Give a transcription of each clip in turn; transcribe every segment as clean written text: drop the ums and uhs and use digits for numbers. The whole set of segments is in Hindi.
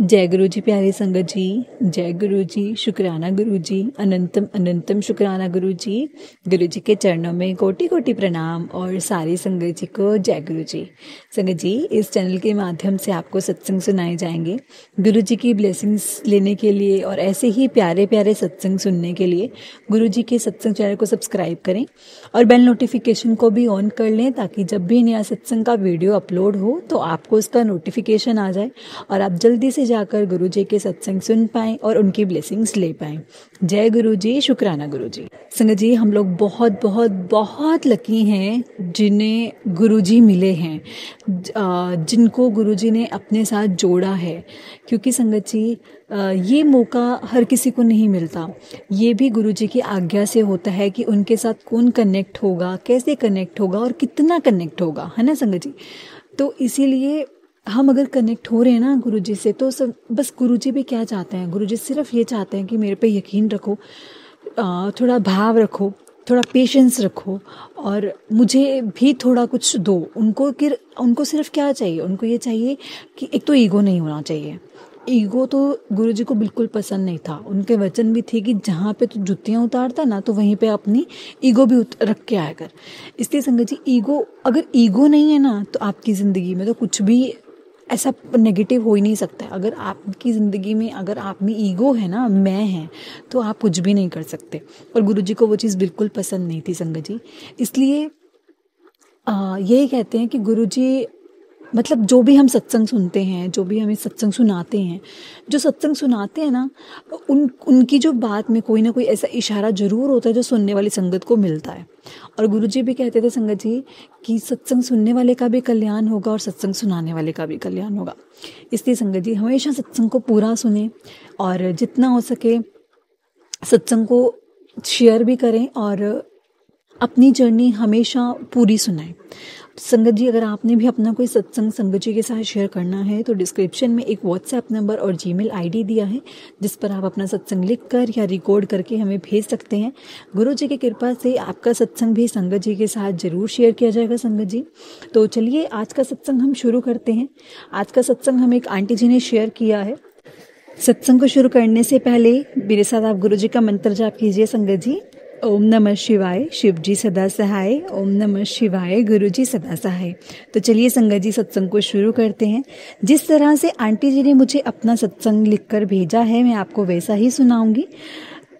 जय गुरु जी, प्यारे संगत जी। जय गुरु जी, शुक्राना गुरु जी, अनंतम अनंतम शुक्राना गुरु जी। गुरु जी के चरणों में कोटि कोटि प्रणाम और सारी संगत जी को जय गुरु जी। संगत जी, इस चैनल के माध्यम से आपको सत्संग सुनाए जाएंगे। गुरु जी की ब्लेसिंग्स लेने के लिए और ऐसे ही प्यारे प्यारे सत्संग सुनने के लिए गुरु जी के सत्संग चैनल को सब्सक्राइब करें और बेल नोटिफिकेशन को भी ऑन कर लें, ताकि जब भी नया सत्संग का वीडियो अपलोड हो तो आपको उसका नोटिफिकेशन आ जाए और आप जल्दी से जाकर गुरु जी के सत्संग सुन पाएं और उनकी ब्लेसिंग्स ले पाएं। जय गुरु जी, शुक्राना गुरु जी। संगत जी, हम लोग बहुत बहुत बहुत लकी हैं जिन्हें गुरु जी मिले हैं, जिनको गुरु जी ने अपने साथ जोड़ा है। क्योंकि संगत जी, ये मौका हर किसी को नहीं मिलता। ये भी गुरु जी की आज्ञा से होता है कि उनके साथ कौन कनेक्ट होगा, कैसे कनेक्ट होगा और कितना कनेक्ट होगा, है ना संगत जी। तो इसीलिए हम अगर कनेक्ट हो रहे हैं ना गुरु जी से, तो सब बस गुरु जी भी क्या चाहते हैं, गुरु जी सिर्फ ये चाहते हैं कि मेरे पे यकीन रखो, थोड़ा भाव रखो, थोड़ा पेशेंस रखो और मुझे भी थोड़ा कुछ दो। उनको सिर्फ क्या चाहिए, उनको ये चाहिए कि एक तो ईगो नहीं होना चाहिए। ईगो तो गुरु जी को बिल्कुल पसंद नहीं था। उनके वचन भी थे कि जहाँ पे तो जुतियाँ उतारता ना, तो वहीं पे अपनी ईगो भी रख के आया कर। इसलिए संगत जी, अगर ईगो नहीं है ना, तो आपकी ज़िंदगी में तो कुछ भी ऐसा नेगेटिव हो ही नहीं सकता है। अगर आपकी ज़िंदगी में अगर आप में ईगो है ना, मैं है, तो आप कुछ भी नहीं कर सकते। और गुरु जी को वो चीज़ बिल्कुल पसंद नहीं थी संगत जी। इसलिए यही कहते हैं कि गुरु जी, मतलब जो भी हम सत्संग सुनते हैं, जो भी हमें सत्संग सुनाते हैं, जो सत्संग सुनाते हैं ना, उनकी जो बात में कोई ना कोई ऐसा इशारा जरूर होता है जो सुनने वाली संगत को मिलता है। और गुरु जी भी कहते थे संगत जी कि सत्संग सुनने वाले का भी कल्याण होगा और सत्संग सुनाने वाले का भी कल्याण होगा। इसलिए संगत जी, हमेशा सत्संग को पूरा सुने और जितना हो सके सत्संग को शेयर भी करें और अपनी जर्नी हमेशा पूरी सुनाएं। संगत जी, अगर आपने भी अपना कोई सत्संग संगत जी के साथ शेयर करना है तो डिस्क्रिप्शन में एक व्हाट्सएप नंबर और जीमेल आईडी दिया है, जिस पर आप अपना सत्संग लिखकर या रिकॉर्ड करके हमें भेज सकते हैं। गुरु जी की कृपा से आपका सत्संग भी संगत जी के साथ जरूर शेयर किया जाएगा संगत जी। तो चलिए, आज का सत्संग हम शुरू करते हैं। आज का सत्संग हमें एक आंटी जी ने शेयर किया है। सत्संग को शुरू करने से पहले मेरे साथ आप गुरु जी का मंत्र जाप कीजिए संगत जी। ओम नमः शिवाय, शिव जी सदा सहाय। ओम नमः शिवाय, गुरु जी सदा सहाय। तो चलिए संगत जी, सत्संग को शुरू करते हैं। जिस तरह से आंटी जी ने मुझे अपना सत्संग लिखकर भेजा है, मैं आपको वैसा ही सुनाऊंगी।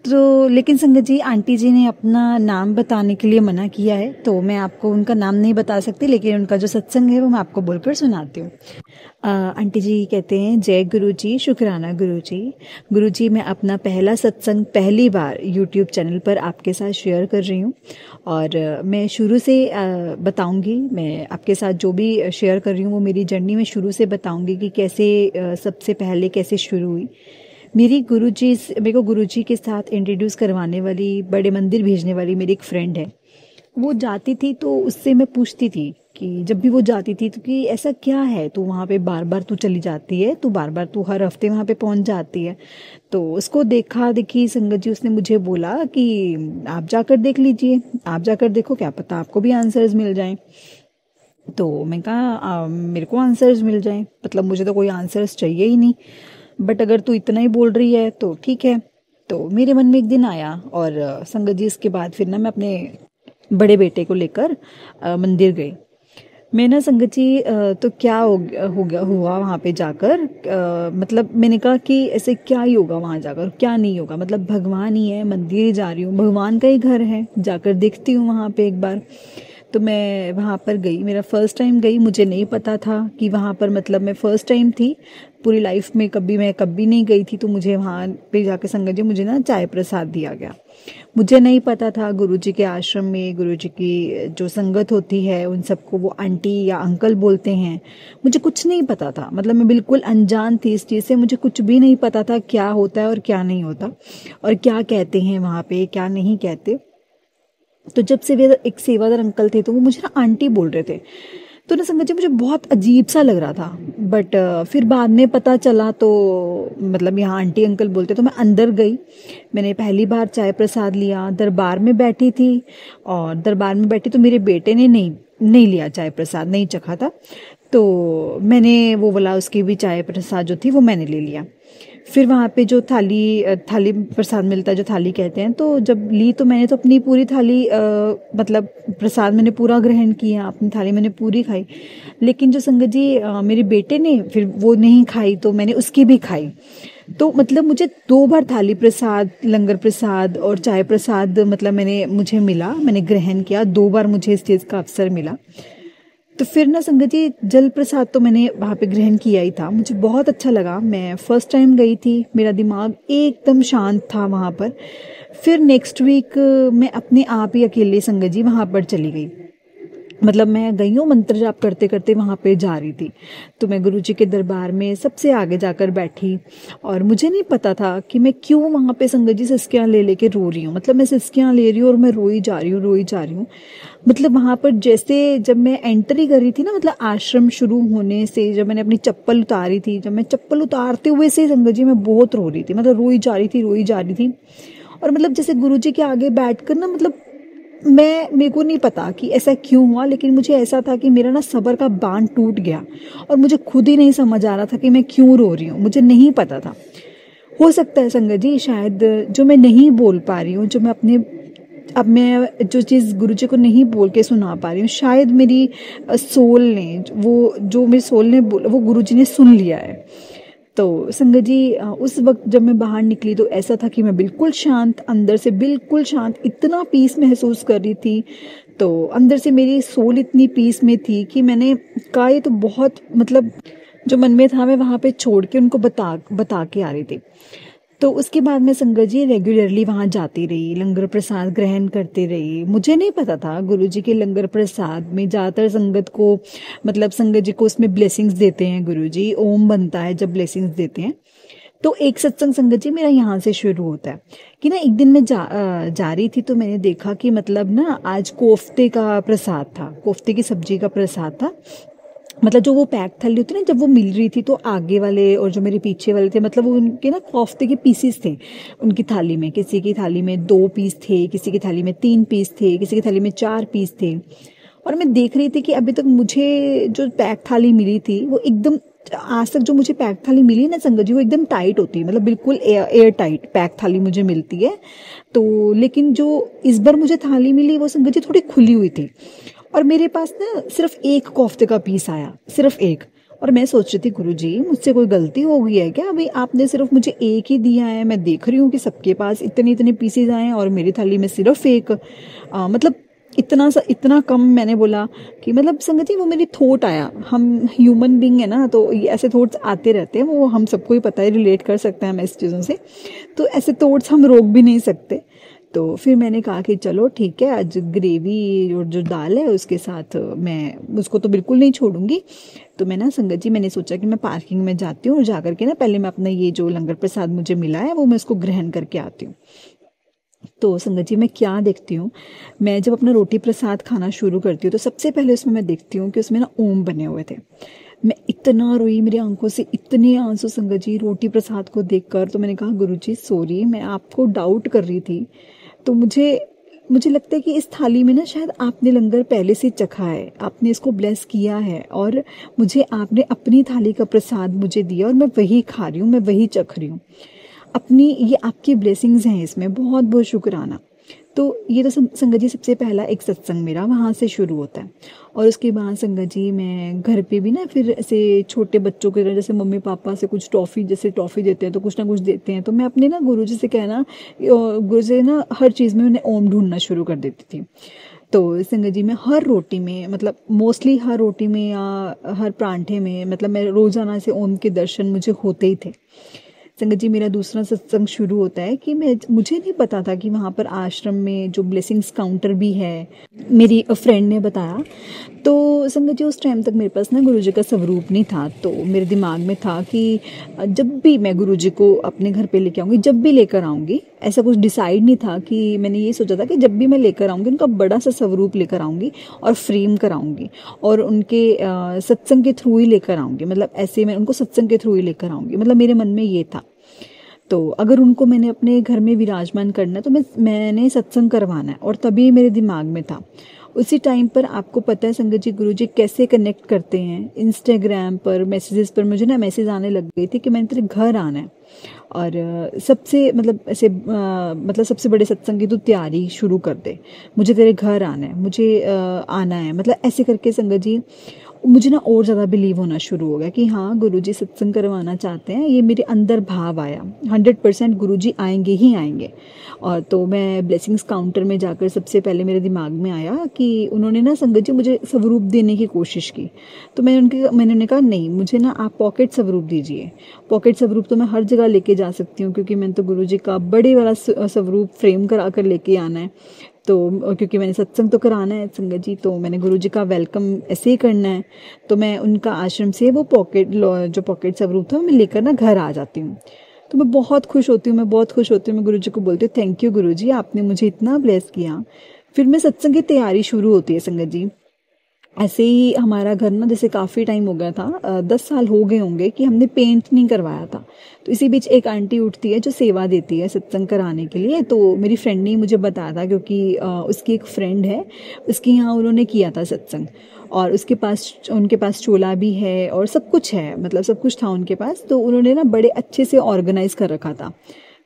तो लेकिन संगत जी, आंटी जी ने अपना नाम बताने के लिए मना किया है, तो मैं आपको उनका नाम नहीं बता सकती, लेकिन उनका जो सत्संग है वो मैं आपको बोलकर सुनाती हूँ। आंटी जी कहते हैं, जय गुरु जी, शुक्राना गुरु जी। गुरु जी, मैं अपना पहला सत्संग पहली बार यूट्यूब चैनल पर आपके साथ शेयर कर रही हूँ और मैं शुरू से बताऊँगी। मैं आपके साथ जो भी शेयर कर रही हूँ वो मेरी जर्नी में शुरू से बताऊँगी कि कैसे सबसे पहले कैसे शुरू हुई। मेरे को गुरुजी के साथ इंट्रोड्यूस करवाने वाली, बड़े मंदिर भेजने वाली मेरी एक फ्रेंड है। वो जाती थी तो उससे मैं पूछती थी कि जब भी वो जाती थी तो कि ऐसा क्या है, तू वहाँ पे बार बार तू चली जाती है, तू हर हफ्ते वहाँ पे पहुँच जाती है। तो उसको देखा देखी संगत जी, उसने मुझे बोला कि आप जाकर देख लीजिए, आप जाकर देखो, क्या पता आपको भी आंसर्स मिल जाएं। तो मैं कहा मेरे को आंसर्स मिल जाएं, मतलब मुझे तो कोई आंसर्स चाहिए ही नहीं, बट अगर तू इतना ही बोल रही है तो ठीक है। तो मेरे मन में एक दिन आया और संगत जी, इसके बाद फिर ना मैं अपने बड़े बेटे को लेकर मंदिर गई। मैं ना संगत जी, तो क्या हुआ वहाँ पे जाकर, मतलब मैंने कहा कि ऐसे क्या ही होगा वहाँ जाकर, क्या नहीं होगा, मतलब भगवान ही है, मंदिर जा रही हूँ, भगवान का ही घर है, जाकर देखती हूँ वहाँ पे एक बार। तो मैं वहाँ पर गई, मेरा फर्स्ट टाइम गई। मुझे नहीं पता था कि वहाँ पर, मतलब मैं फर्स्ट टाइम थी पूरी लाइफ में, मैं कभी नहीं गई थी। तो मुझे वहाँ पे जाके संगत जी, मुझे ना चाय प्रसाद दिया गया। मुझे नहीं पता था गुरुजी के आश्रम में गुरुजी की जो संगत होती है उन सबको वो आंटी या अंकल बोलते हैं। मुझे कुछ नहीं पता था, मतलब मैं बिल्कुल अनजान थी इस चीज़ से। मुझे कुछ भी नहीं पता था क्या होता है और क्या नहीं होता और क्या कहते हैं वहाँ पे, क्या नहीं कहते। तो जब से वे एक सेवादार अंकल थे तो वो मुझे ना आंटी बोल रहे थे, तो ना संगत जी मुझे बहुत अजीब सा लग रहा था। बट फिर बाद में पता चला तो मतलब यहाँ आंटी अंकल बोलते। तो मैं अंदर गई, मैंने पहली बार चाय प्रसाद लिया, दरबार में बैठी थी। और दरबार में बैठी तो मेरे बेटे ने नहीं लिया चाय प्रसाद, नहीं चखा था। तो मैंने वो बोला, उसकी भी चाय प्रसाद जो थी वो मैंने ले लिया। फिर वहाँ पे जो थाली प्रसाद मिलता है, जो थाली कहते हैं, तो जब ली तो मैंने तो अपनी पूरी थाली मतलब प्रसाद मैंने पूरा ग्रहण किया, अपनी थाली मैंने पूरी खाई। लेकिन जो संगत जी मेरे बेटे ने फिर वो नहीं खाई, तो मैंने उसकी भी खाई। तो मतलब मुझे 2 बार थाली प्रसाद, लंगर प्रसाद और चाय प्रसाद मतलब मुझे मिला, मैंने ग्रहण किया। 2 बार मुझे इस चीज़ का अवसर मिला। तो फिर ना संगत जी, जल प्रसाद तो मैंने वहाँ पे ग्रहण किया ही था, मुझे बहुत अच्छा लगा। मैं फर्स्ट टाइम गई थी, मेरा दिमाग एकदम शांत था वहाँ पर। फिर नेक्स्ट वीक मैं अपने आप ही अकेले संगत जी वहाँ पर चली गई। मतलब मैं गई हूँ, मंत्र जाप करते करते वहाँ पे जा रही थी। तो मैं गुरुजी के दरबार में सबसे आगे जाकर बैठी, और मुझे नहीं पता था कि मैं क्यों वहाँ पे संगत जी सिसकियाँ ले लेके रो रही हूँ। मतलब मैं सिसकियाँ ले रही हूँ और मैं रोई जा रही हूँ, रोई जा रही हूँ। मतलब वहाँ पर जैसे जब मैं एंटर ही कर रही थी ना, मतलब आश्रम शुरू होने से जब मैंने अपनी चप्पल उतारी थी, जब मैं चप्पल उतारते हुए से संगत जी मैं बहुत रो रही थी, मतलब रोई जा रही थी, रोई जा रही थी। और मतलब जैसे गुरुजी के आगे बैठकर ना, मतलब मेरे को नहीं पता कि ऐसा क्यों हुआ, लेकिन मुझे ऐसा था कि मेरा ना सब्र का बांध टूट गया, और मुझे खुद ही नहीं समझ आ रहा था कि मैं क्यों रो रही हूँ, मुझे नहीं पता था। हो सकता है संगत जी, शायद जो मैं नहीं बोल पा रही हूँ, जो मैं अपने अब मैं जो चीज़ गुरुजी को नहीं बोल के सुना पा रही हूँ, शायद मेरी सोल ने, वो जो मेरी सोल ने बोला, वो गुरुजी ने सुन लिया है। तो संगत जी उस वक्त जब मैं बाहर निकली तो ऐसा था कि मैं बिल्कुल शांत, अंदर से बिल्कुल शांत, इतना पीस महसूस कर रही थी। तो अंदर से मेरी सोल इतनी पीस में थी कि मैंने कहा ये तो बहुत, मतलब जो मन में था मैं वहाँ पे छोड़ के उनको बता बता के आ रही थी। तो उसके बाद मैं संगत जी रेगुलरली वहाँ जाती रही, लंगर प्रसाद ग्रहण करती रही। मुझे नहीं पता था गुरुजी के लंगर प्रसाद में ज़्यादातर संगत को, मतलब संगत जी को उसमें ब्लेसिंग्स देते हैं गुरुजी, ओम बनता है जब ब्लेसिंग्स देते हैं। तो एक सत्संग संगत जी मेरा यहाँ से शुरू होता है कि ना, एक दिन मैं जा रही थी तो मैंने देखा कि मतलब ना आज कोफ्ते का प्रसाद था, कोफ्ते की सब्जी का प्रसाद था। मतलब जो वो पैक थाली होती ना, जब वो मिल रही थी तो आगे वाले और जो मेरे पीछे वाले थे, मतलब वो उनके ना कोफ्ते के पीसेस थे उनकी थाली में। किसी की थाली में 2 पीस थे, किसी की थाली में 3 पीस थे, किसी की थाली में 4 पीस थे। और मैं देख रही थी कि अभी तक मुझे जो पैक थाली मिली थी वो एकदम, आज तक जो मुझे पैक थाली मिली ना संगत जी, वो एकदम टाइट होती है, मतलब बिल्कुल एयर टाइट पैक थाली मुझे मिलती है। तो लेकिन जो इस बार मुझे थाली मिली वो संगत जी थोड़ी खुली हुई थी, और मेरे पास ना सिर्फ एक कोफ्ते का पीस आया, सिर्फ एक। और मैं सोच रही थी गुरुजी मुझसे कोई गलती हो गई है क्या, अभी आपने सिर्फ मुझे एक ही दिया है, मैं देख रही हूँ कि सबके पास इतने इतने पीसेज आए हैं और मेरी थाली में सिर्फ एक। मतलब इतना कम। मैंने बोला कि मतलब संगत जी वो मेरी थॉट आया, हम ह्यूमन बींग है ना, तो ये ऐसे थॉट्स आते रहते हैं, वो हम सबको ही पता है, रिलेट कर सकते हैं हम इस चीज़ों से। तो ऐसे थॉट्स हम रोक भी नहीं सकते। तो फिर मैंने कहा कि चलो ठीक है, आज ग्रेवी और जो दाल है उसके साथ मैं उसको तो बिल्कुल नहीं छोड़ूंगी। तो मैं ना संगत जी, मैंने सोचा कि मैं पार्किंग में जाती हूँ और जा करके ना पहले मैं अपना ये जो लंगर प्रसाद मुझे मिला है वो मैं उसको ग्रहण करके आती हूँ। तो संगत जी मैं क्या देखती हूँ, मैं जब अपना रोटी प्रसाद खाना शुरू करती हूँ तो सबसे पहले उसमें मैं देखती हूँ कि उसमें ना ओम बने हुए थे। मैं इतना रोई, मेरी आंखों से इतने आंसू संगत जी रोटी प्रसाद को देखकर। तो मैंने कहा गुरुजी सॉरी, मैं आपको डाउट कर रही थी। तो मुझे लगता है कि इस थाली में ना शायद आपने लंगर पहले से चखा है, आपने इसको ब्लेस किया है, और मुझे आपने अपनी थाली का प्रसाद मुझे दिया और मैं वही खा रही हूँ, मैं वही चख रही हूँ। अपनी ये आपकी ब्लेसिंग्स हैं, इसमें बहुत बहुत शुक्राना। तो ये तो संगत जी सबसे पहला एक सत्संग मेरा वहाँ से शुरू होता है। और उसके बाद संगत जी मैं घर पे भी ना फिर ऐसे छोटे बच्चों की तरह, जैसे मम्मी पापा से कुछ टॉफ़ी, जैसे टॉफ़ी देते हैं तो कुछ ना कुछ देते हैं, तो मैं अपने ना गुरुजी से कहना, गुरु से ना हर चीज़ में मैंने ओम ढूंढना शुरू कर देती थी। तो संगत जी मैं हर रोटी में, मतलब मोस्टली हर रोटी में या हर परांठे में, मतलब मैं रोज़ाना से ओम के दर्शन मुझे होते ही थे। संगत जी मेरा दूसरा सत्संग शुरू होता है कि मुझे नहीं पता था कि वहाँ पर आश्रम में जो ब्लेसिंग्स काउंटर भी है, मेरी फ्रेंड ने बताया। तो संगत जी उस टाइम तक मेरे पास ना गुरुजी का स्वरूप नहीं था, तो मेरे दिमाग में था कि जब भी मैं गुरुजी को अपने घर पे लेके आऊँगी, जब भी लेकर आऊँगी, ऐसा कुछ डिसाइड नहीं था कि मैंने ये सोचा था कि जब भी मैं लेकर आऊँगी उनका बड़ा सा स्वरूप लेकर आऊँगी और फ्रेम कराऊँगी और उनके सत्संग के थ्रू ही लेकर आऊँगी, मतलब ऐसे मैं उनको सत्संग के थ्रू ही लेकर आऊँगी, मतलब मेरे मन में ये था। तो अगर उनको मैंने अपने घर में विराजमान करना है तो मैंने सत्संग करवाना है, और तभी मेरे दिमाग में था। उसी टाइम पर आपको पता है संगत जी गुरुजी कैसे कनेक्ट करते हैं। इंस्टाग्राम पर मैसेजेस पर मुझे ना मैसेज आने लग गई थी कि मैंने तेरे घर आना है, और सबसे मतलब ऐसे मतलब सबसे बड़े सत्संग की तो तैयारी शुरू कर दे, मुझे तेरे घर आना है, मुझे आना है, मतलब ऐसे करके संगत जी मुझे ना और ज़्यादा बिलीव होना शुरू हो गया कि हाँ गुरुजी सत्संग करवाना चाहते हैं। ये मेरे अंदर भाव आया 100% गुरुजी आएंगे ही आएंगे। और तो मैं ब्लेसिंग्स काउंटर में जाकर सबसे पहले मेरे दिमाग में आया कि उन्होंने ना संगत जी मुझे स्वरूप देने की कोशिश की। तो मैंने उन्हें कहा नहीं, मुझे ना आप पॉकेट स्वरूप दीजिए। पॉकेट स्वरूप तो मैं हर जगह लेके जा सकती हूँ, क्योंकि मैंने तो गुरुजी का बड़े वाला स्वरूप फ्रेम करा कर लेके आना है। तो क्योंकि मैंने सत्संग तो कराना है संगत जी, तो मैंने गुरुजी का वेलकम ऐसे ही करना है। तो मैं उनका आश्रम से वो जो पॉकेट स्वरूप था मैं लेकर ना घर आ जाती हूँ। तो मैं बहुत खुश होती हूँ, मैं बहुत खुश होती हूँ। मैं गुरुजी को बोलती हूँ थैंक यू गुरुजी, आपने मुझे इतना ब्लेस किया। फिर मैं सत्संग की तैयारी शुरू होती है संगत जी। ऐसे ही हमारा घर ना जैसे काफ़ी टाइम हो गया था, 10 साल हो गए होंगे कि हमने पेंट नहीं करवाया था। तो इसी बीच एक आंटी उठती है जो सेवा देती है सत्संग कराने के लिए। तो मेरी फ्रेंड ने ही मुझे बताया था, क्योंकि उसकी एक फ्रेंड है, उसके यहाँ उन्होंने किया था सत्संग, और उनके पास चोला भी है और सब कुछ है, मतलब सब कुछ था उनके पास। तो उन्होंने ना बड़े अच्छे से ऑर्गेनाइज कर रखा था।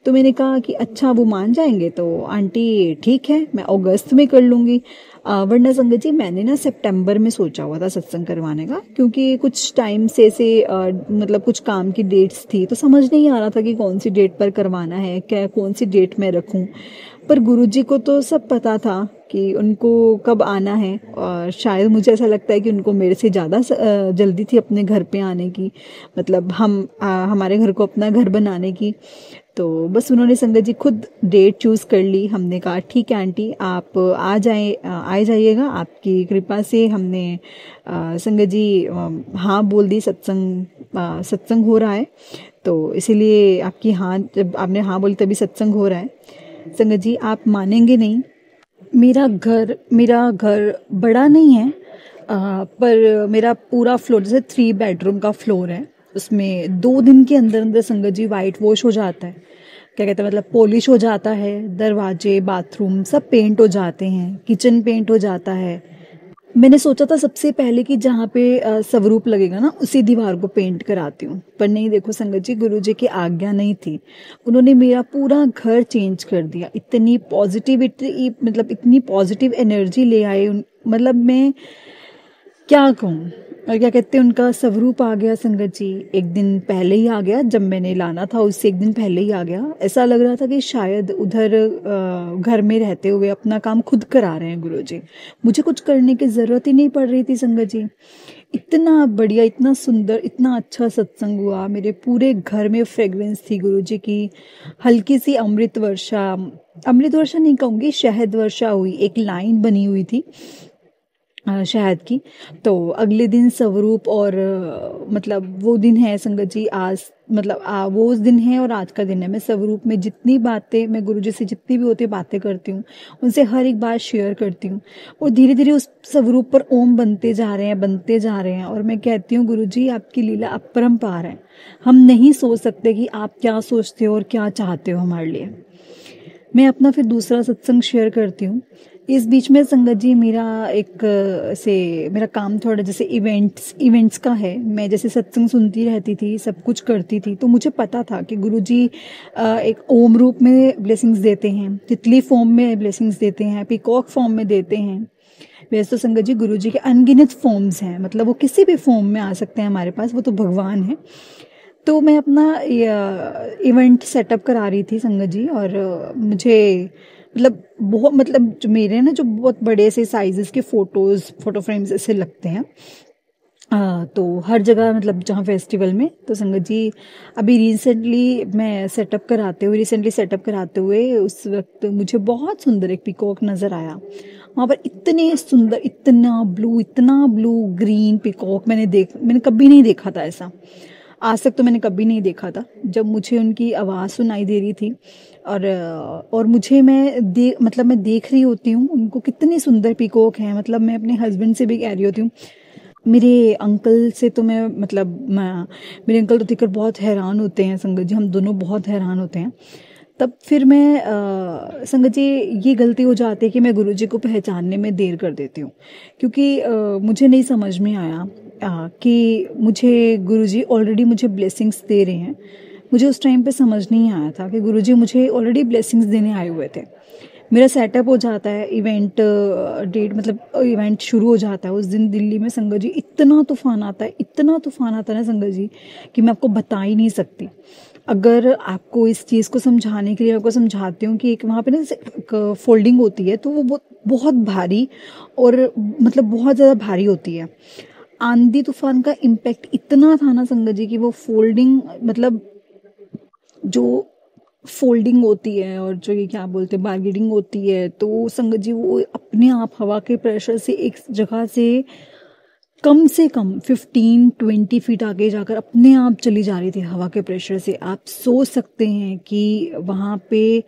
तो मैंने कहा कि अच्छा वो मान जाएंगे, तो आंटी ठीक है मैं अगस्त में कर लूँगी। वरना संगत जी मैंने ना सितंबर में सोचा हुआ था सत्संग करवाने का, क्योंकि कुछ टाइम से मतलब कुछ काम की डेट्स थी, तो समझ नहीं आ रहा था कि कौन सी डेट पर करवाना है, क्या कौन सी डेट में रखूं। पर गुरुजी को तो सब पता था कि उनको कब आना है, और शायद मुझे ऐसा लगता है कि उनको मेरे से ज़्यादा जल्दी थी अपने घर पे आने की, मतलब हमारे घर को अपना घर बनाने की। तो बस उन्होंने संगत जी खुद डेट चूज़ कर ली। हमने कहा ठीक है आंटी आप आ जाइएगा, आपकी कृपा से हमने संगत जी हाँ बोल दी। सत्संग हो रहा है, तो इसीलिए आपकी हाँ, जब आपने हाँ बोली तभी सत्संग हो रहा है। संगत जी आप मानेंगे नहीं, मेरा घर बड़ा नहीं है, पर मेरा पूरा फ्लोर जैसे 3 बेडरूम का फ्लोर है, उसमें 2 दिन के अंदर अंदर संगत जी वाइट वॉश हो जाता है। क्या कहते हैं, मतलब पॉलिश हो जाता है, दरवाजे बाथरूम सब पेंट हो जाते हैं, किचन पेंट हो जाता है। मैंने सोचा था सबसे पहले कि जहाँ पे स्वरूप लगेगा ना उसी दीवार को पेंट कराती हूँ, पर नहीं, देखो संगत जी गुरुजी की आज्ञा नहीं थी। उन्होंने मेरा पूरा घर चेंज कर दिया। इतनी पॉजिटिविटी, मतलब इतनी पॉजिटिव एनर्जी ले आए मतलब मैं क्या कहूँ। और क्या कहते हैं, उनका स्वरूप आ गया संगत जी, एक दिन पहले ही आ गया। जब मैंने लाना था उससे एक दिन पहले ही आ गया। ऐसा लग रहा था कि शायद उधर घर में रहते हुए अपना काम खुद करा रहे हैं गुरुजी, मुझे कुछ करने की ज़रूरत ही नहीं पड़ रही थी संगत जी। इतना बढ़िया, इतना सुंदर, इतना अच्छा सत्संग हुआ। मेरे पूरे घर में फ्रेग्रेंस थी गुरुजी की। हल्की सी अमृत वर्षा नहीं कहूँगी, शहद वर्षा हुई, एक लाइन बनी हुई थी शहद की। तो अगले दिन स्वरूप और मतलब वो दिन है संगत जी, आज मतलब वो उस दिन है और आज का दिन है। मैं स्वरूप में जितनी बातें मैं गुरुजी से जितनी भी होती है बातें करती हूँ, उनसे हर एक बात शेयर करती हूँ, और धीरे धीरे उस स्वरूप पर ओम बनते जा रहे हैं, बनते जा रहे हैं। और मैं कहती हूँ गुरुजी आपकी लीला अपरंपार है, हम नहीं सोच सकते कि आप क्या सोचते हो और क्या चाहते हो हमारे लिए। मैं अपना फिर दूसरा सत्संग शेयर करती हूँ। इस बीच में संगत जी मेरा काम थोड़ा जैसे इवेंट्स का है। मैं जैसे सत्संग सुनती रहती थी, सब कुछ करती थी, तो मुझे पता था कि गुरुजी एक ओम रूप में ब्लेसिंग्स देते हैं, तितली फॉर्म में ब्लेसिंग्स देते हैं, पीकॉक फॉर्म में देते हैं। वैसे तो संगत जी गुरुजी के अनगिनत फॉर्म्स हैं, मतलब वो किसी भी फॉर्म में आ सकते हैं हमारे पास, वो तो भगवान है। तो मैं अपना इवेंट सेटअप करा रही थी संगत जी, और मुझे मतलब जो मेरे ना जो बहुत बड़े से साइजेस के फोटो फ्रेम्स ऐसे लगते हैं, तो हर जगह मतलब जहाँ फेस्टिवल में। तो संगत जी अभी रिसेंटली सेटअप कराते हुए उस वक्त मुझे बहुत सुंदर एक पीकॉक नज़र आया। वहाँ पर इतने सुंदर, इतना ब्लू ग्रीन पीकॉक मैंने कभी नहीं देखा था ऐसा। आज तक तो मैंने कभी नहीं देखा था। जब मुझे उनकी आवाज़ सुनाई दे रही थी, और मैं देख रही होती हूँ उनको, कितनी सुंदर पीकॉक है। मतलब मैं अपने हस्बैंड से भी कह रही होती हूँ, मेरे अंकल तो देखकर बहुत हैरान होते हैं संगत जी, हम दोनों बहुत हैरान होते हैं। तब फिर मैं संगत जी ये गलती हो जाती है कि मैं गुरुजी को पहचानने में देर कर देती हूँ, क्योंकि मुझे नहीं समझ में आया कि मुझे गुरुजी ऑलरेडी मुझे ब्लेसिंग्स दे रहे हैं। मुझे उस टाइम पे समझ नहीं आया था कि गुरुजी मुझे ऑलरेडी ब्लेसिंग्स देने आए हुए थे। मेरा सेटअप हो जाता है, इवेंट डेट मतलब इवेंट शुरू हो जाता है उस दिन दिल्ली में संगत जी, इतना तूफान आता है, इतना तूफान आता है ना संगत जी कि मैं आपको बता ही नहीं सकती। अगर आपको इस चीज़ को समझाने के लिए आपको समझाती हूँ कि एक वहाँ पे ना एक फोल्डिंग होती है, तो वो बहुत बहुत भारी और मतलब बहुत ज़्यादा भारी होती है। आंधी तूफान का इम्पैक्ट इतना था ना संगत जी कि वो फोल्डिंग मतलब जो फोल्डिंग होती है और जो ये क्या बोलते हैं बार्गेनिंग होती है, तो संगत जी वो अपने आप हवा के प्रेशर से एक जगह से कम 15-20 फीट आगे जाकर अपने आप चली जा रही थी हवा के प्रेशर से। आप सोच सकते हैं कि वहाँ पे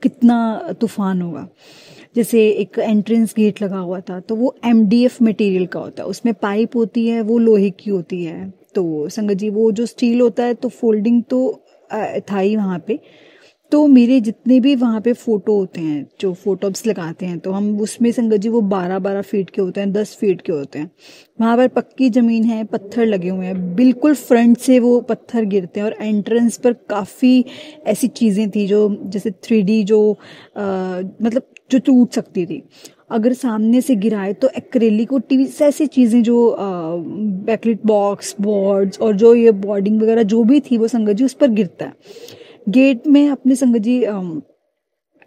कितना तूफान होगा। जैसे एक एंट्रेंस गेट लगा हुआ था, तो वो MDF मटेरियल का होता है, उसमें पाइप होती है, वो लोहे की होती है। तो संगत जी वो जो स्टील होता है, तो फोल्डिंग तो था ही वहाँ पे। तो मेरे जितने भी वहाँ पे फोटो होते हैं, जो फोटोब्स लगाते हैं, तो हम उसमें संगत जी वो 12-12 फीट के होते हैं, 10 फीट के होते हैं। वहाँ पर पक्की जमीन है, पत्थर लगे हुए हैं, बिल्कुल फ्रंट से वो पत्थर गिरते हैं। और एंट्रेंस पर काफ़ी ऐसी चीज़ें थी जो जैसे 3D जो मतलब जो टूट सकती थी अगर सामने से गिराए, तो एक्रेलिक और टीवी ऐसी चीज़ें जो बैकलिट बॉक्स बोर्ड्स और जो ये बोर्डिंग वगैरह जो भी थी वो संगत जी उस पर गिरता है। गेट में अपने संगत जी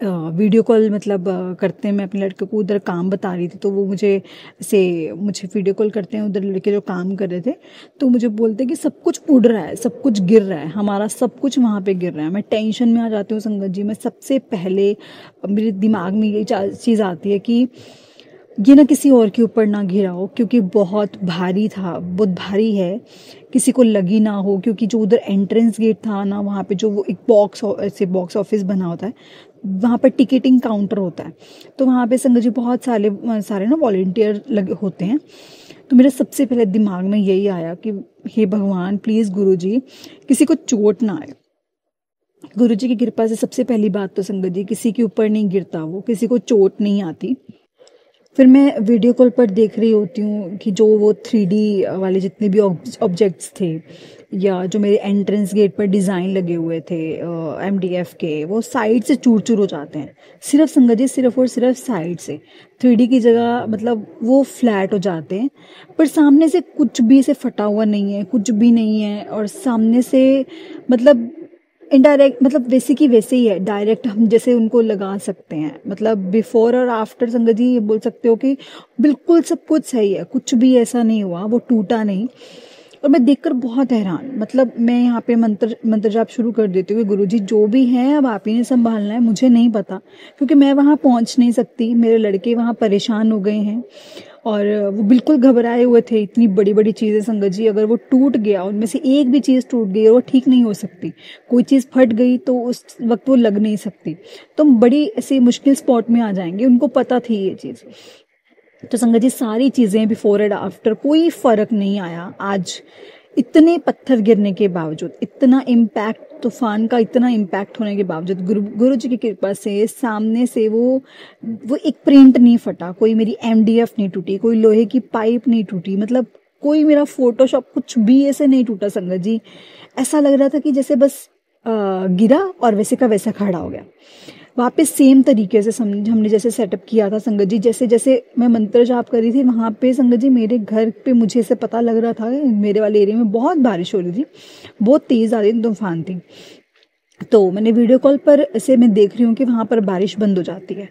वीडियो कॉल मतलब करते हैं, मैं अपने लड़के को उधर काम बता रही थी, तो वो मुझे वीडियो कॉल करते हैं, उधर लड़के जो काम कर रहे थे, तो मुझे बोलते हैं कि सब कुछ उड़ रहा है, सब कुछ गिर रहा है, हमारा सब कुछ वहाँ पे गिर रहा है। मैं टेंशन में आ जाती हूँ संगत जी। मैं सबसे पहले मेरे दिमाग में यही चीज़ आती है कि ये ना किसी और के ऊपर ना गिरा हो, क्योंकि बहुत भारी था, बहुत भारी है, किसी को लगी ना हो। क्योंकि जो उधर एंट्रेंस गेट था ना, वहाँ पे जो वो एक बॉक्स ऑफिस बना होता है, वहाँ पर टिकटिंग काउंटर होता है, तो वहाँ पे संगत जी बहुत सारे ना वॉलेंटियर लगे होते हैं। तो मेरे सबसे पहले दिमाग में यही आया कि हे भगवान प्लीज़ गुरुजी किसी को चोट ना आए। गुरुजी की कृपा से सबसे पहली बात तो संगत जी किसी के ऊपर नहीं गिरता, वो किसी को चोट नहीं आती। फिर मैं वीडियो कॉल पर देख रही होती हूँ कि जो वो 3D वाले जितने भी ऑब्जेक्ट्स थे, या जो मेरे एंट्रेंस गेट पर डिज़ाइन लगे हुए थे MDF के, वो साइड से चूर चूर हो जाते हैं। सिर्फ संगत जी सिर्फ और सिर्फ साइड से 3D की जगह मतलब वो फ्लैट हो जाते हैं, पर सामने से कुछ भी से फटा हुआ नहीं है, कुछ भी नहीं है। और सामने से मतलब इनडायरेक्ट मतलब वैसे की वैसे ही है, डायरेक्ट हम जैसे उनको लगा सकते हैं। मतलब बिफोर और आफ्टर संगत जी ये बोल सकते हो कि बिल्कुल सब कुछ सही है, कुछ भी ऐसा नहीं हुआ, वो टूटा नहीं। और मैं देखकर बहुत हैरान, मतलब मैं यहाँ पे मंत्र जाप शुरू कर देती हूँ कि गुरुजी जो भी है अब आप ही ने संभालना है, मुझे नहीं पता, क्योंकि मैं वहाँ पहुँच नहीं सकती। मेरे लड़के वहाँ परेशान हो गए हैं और वो बिल्कुल घबराए हुए थे। इतनी बड़ी बड़ी चीज़ें संगत जी, अगर वो टूट गया, उनमें से एक भी चीज़ टूट गई और वो ठीक नहीं हो सकती, कोई चीज़ फट गई तो उस वक्त वो लग नहीं सकती, तो हम बड़ी ऐसी मुश्किल स्पॉट में आ जाएंगे। उनको पता थी ये चीज़। तो संगत जी सारी चीज़ें बिफोर एंड आफ्टर कोई फ़र्क नहीं आया। आज इतने पत्थर गिरने के बावजूद, इतना इम्पैक्ट, तूफान का इतना इम्पैक्ट होने के बावजूद, गुरु जी की कृपा से सामने से वो एक प्रिंट नहीं फटा, कोई मेरी MDF नहीं टूटी, कोई लोहे की पाइप नहीं टूटी, मतलब कोई मेरा फोटोशॉप कुछ भी ऐसे नहीं टूटा संगत जी। ऐसा लग रहा था कि जैसे बस गिरा और वैसे का वैसा खड़ा हो गया। वापस सेम तरीके से हमने जैसे सेटअप किया था संगत जी, जैसे जैसे मैं मंत्र जाप कर रही थी वहाँ पे संगत जी मेरे घर पे मुझे ऐसे पता लग रहा था मेरे वाले एरिया में बहुत बारिश हो रही थी, बहुत तेज़ आ रही तूफान थी। तो मैंने वीडियो कॉल पर ऐसे मैं देख रही हूँ कि वहाँ पर बारिश बंद हो जाती है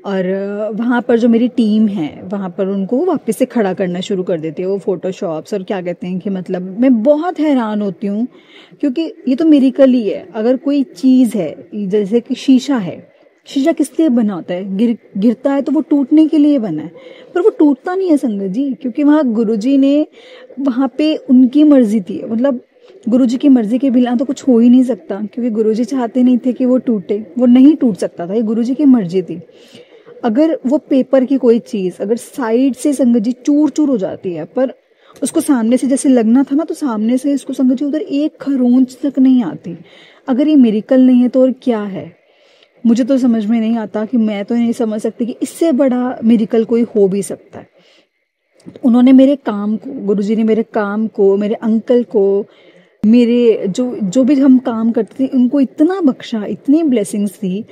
और वहाँ पर जो मेरी टीम है वहाँ पर उनको वापस से खड़ा करना शुरू कर देती है, वो फोटोशॉप्स और क्या कहते हैं कि मतलब मैं बहुत हैरान होती हूँ, क्योंकि ये तो मिरेकल ही है। अगर कोई चीज़ है जैसे कि शीशा है, शीशा किस लिए बना होता है? गिरता है तो वो टूटने के लिए बना है, पर वो टूटता नहीं है संगत जी, क्योंकि वहाँ गुरुजी ने वहाँ पे उनकी मर्जी थी। मतलब गुरुजी की मर्जी के बिना तो कुछ हो ही नहीं सकता, क्योंकि गुरुजी चाहते नहीं थे कि वो टूटे, वो नहीं टूट सकता था, ये गुरुजी की मर्जी थी। अगर वो पेपर की कोई चीज़ अगर साइड से संगत जी चूर चूर हो जाती है, पर उसको सामने से जैसे लगना था ना, तो सामने से इसको संगत जी उधर एक खरोंच तक नहीं आती। अगर ये मिरेकल नहीं है तो और क्या है? मुझे तो समझ में नहीं आता कि मैं तो नहीं समझ सकती कि इससे बड़ा मिरेकल कोई हो भी सकता है। उन्होंने मेरे काम को, गुरुजी ने मेरे काम को, मेरे अंकल को, मेरे जो जो भी हम काम करते थे उनको इतना बख्शा, इतनी ब्लेसिंग्स थी।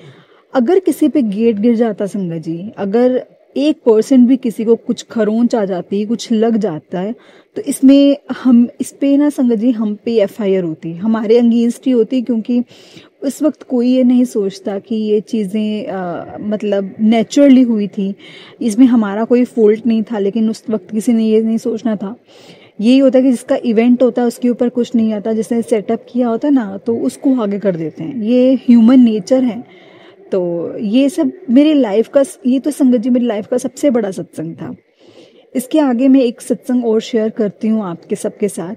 अगर किसी पे गेट गिर जाता संगत जी, अगर 1% भी किसी को कुछ खरोंच आ जाती, कुछ लग जाता है, तो इसमें हम इस पे ना संगत जी हम पे एफआईआर होती, हमारे अगेंस्ट ही होती, क्योंकि उस वक्त कोई ये नहीं सोचता कि ये चीज़ें मतलब नेचुरली हुई थी, इसमें हमारा कोई फॉल्ट नहीं था। लेकिन उस वक्त किसी ने ये नहीं सोचना था। यही होता है कि जिसका इवेंट होता है उसके ऊपर कुछ नहीं आता, जिसने सेटअप किया होता है ना, तो उसको आगे कर देते हैं। ये ह्यूमन नेचर है। तो ये सब मेरी लाइफ का, ये तो संगत जी मेरी लाइफ का सबसे बड़ा सत्संग था। इसके आगे मैं एक सत्संग और शेयर करती हूँ आपके सबके साथ।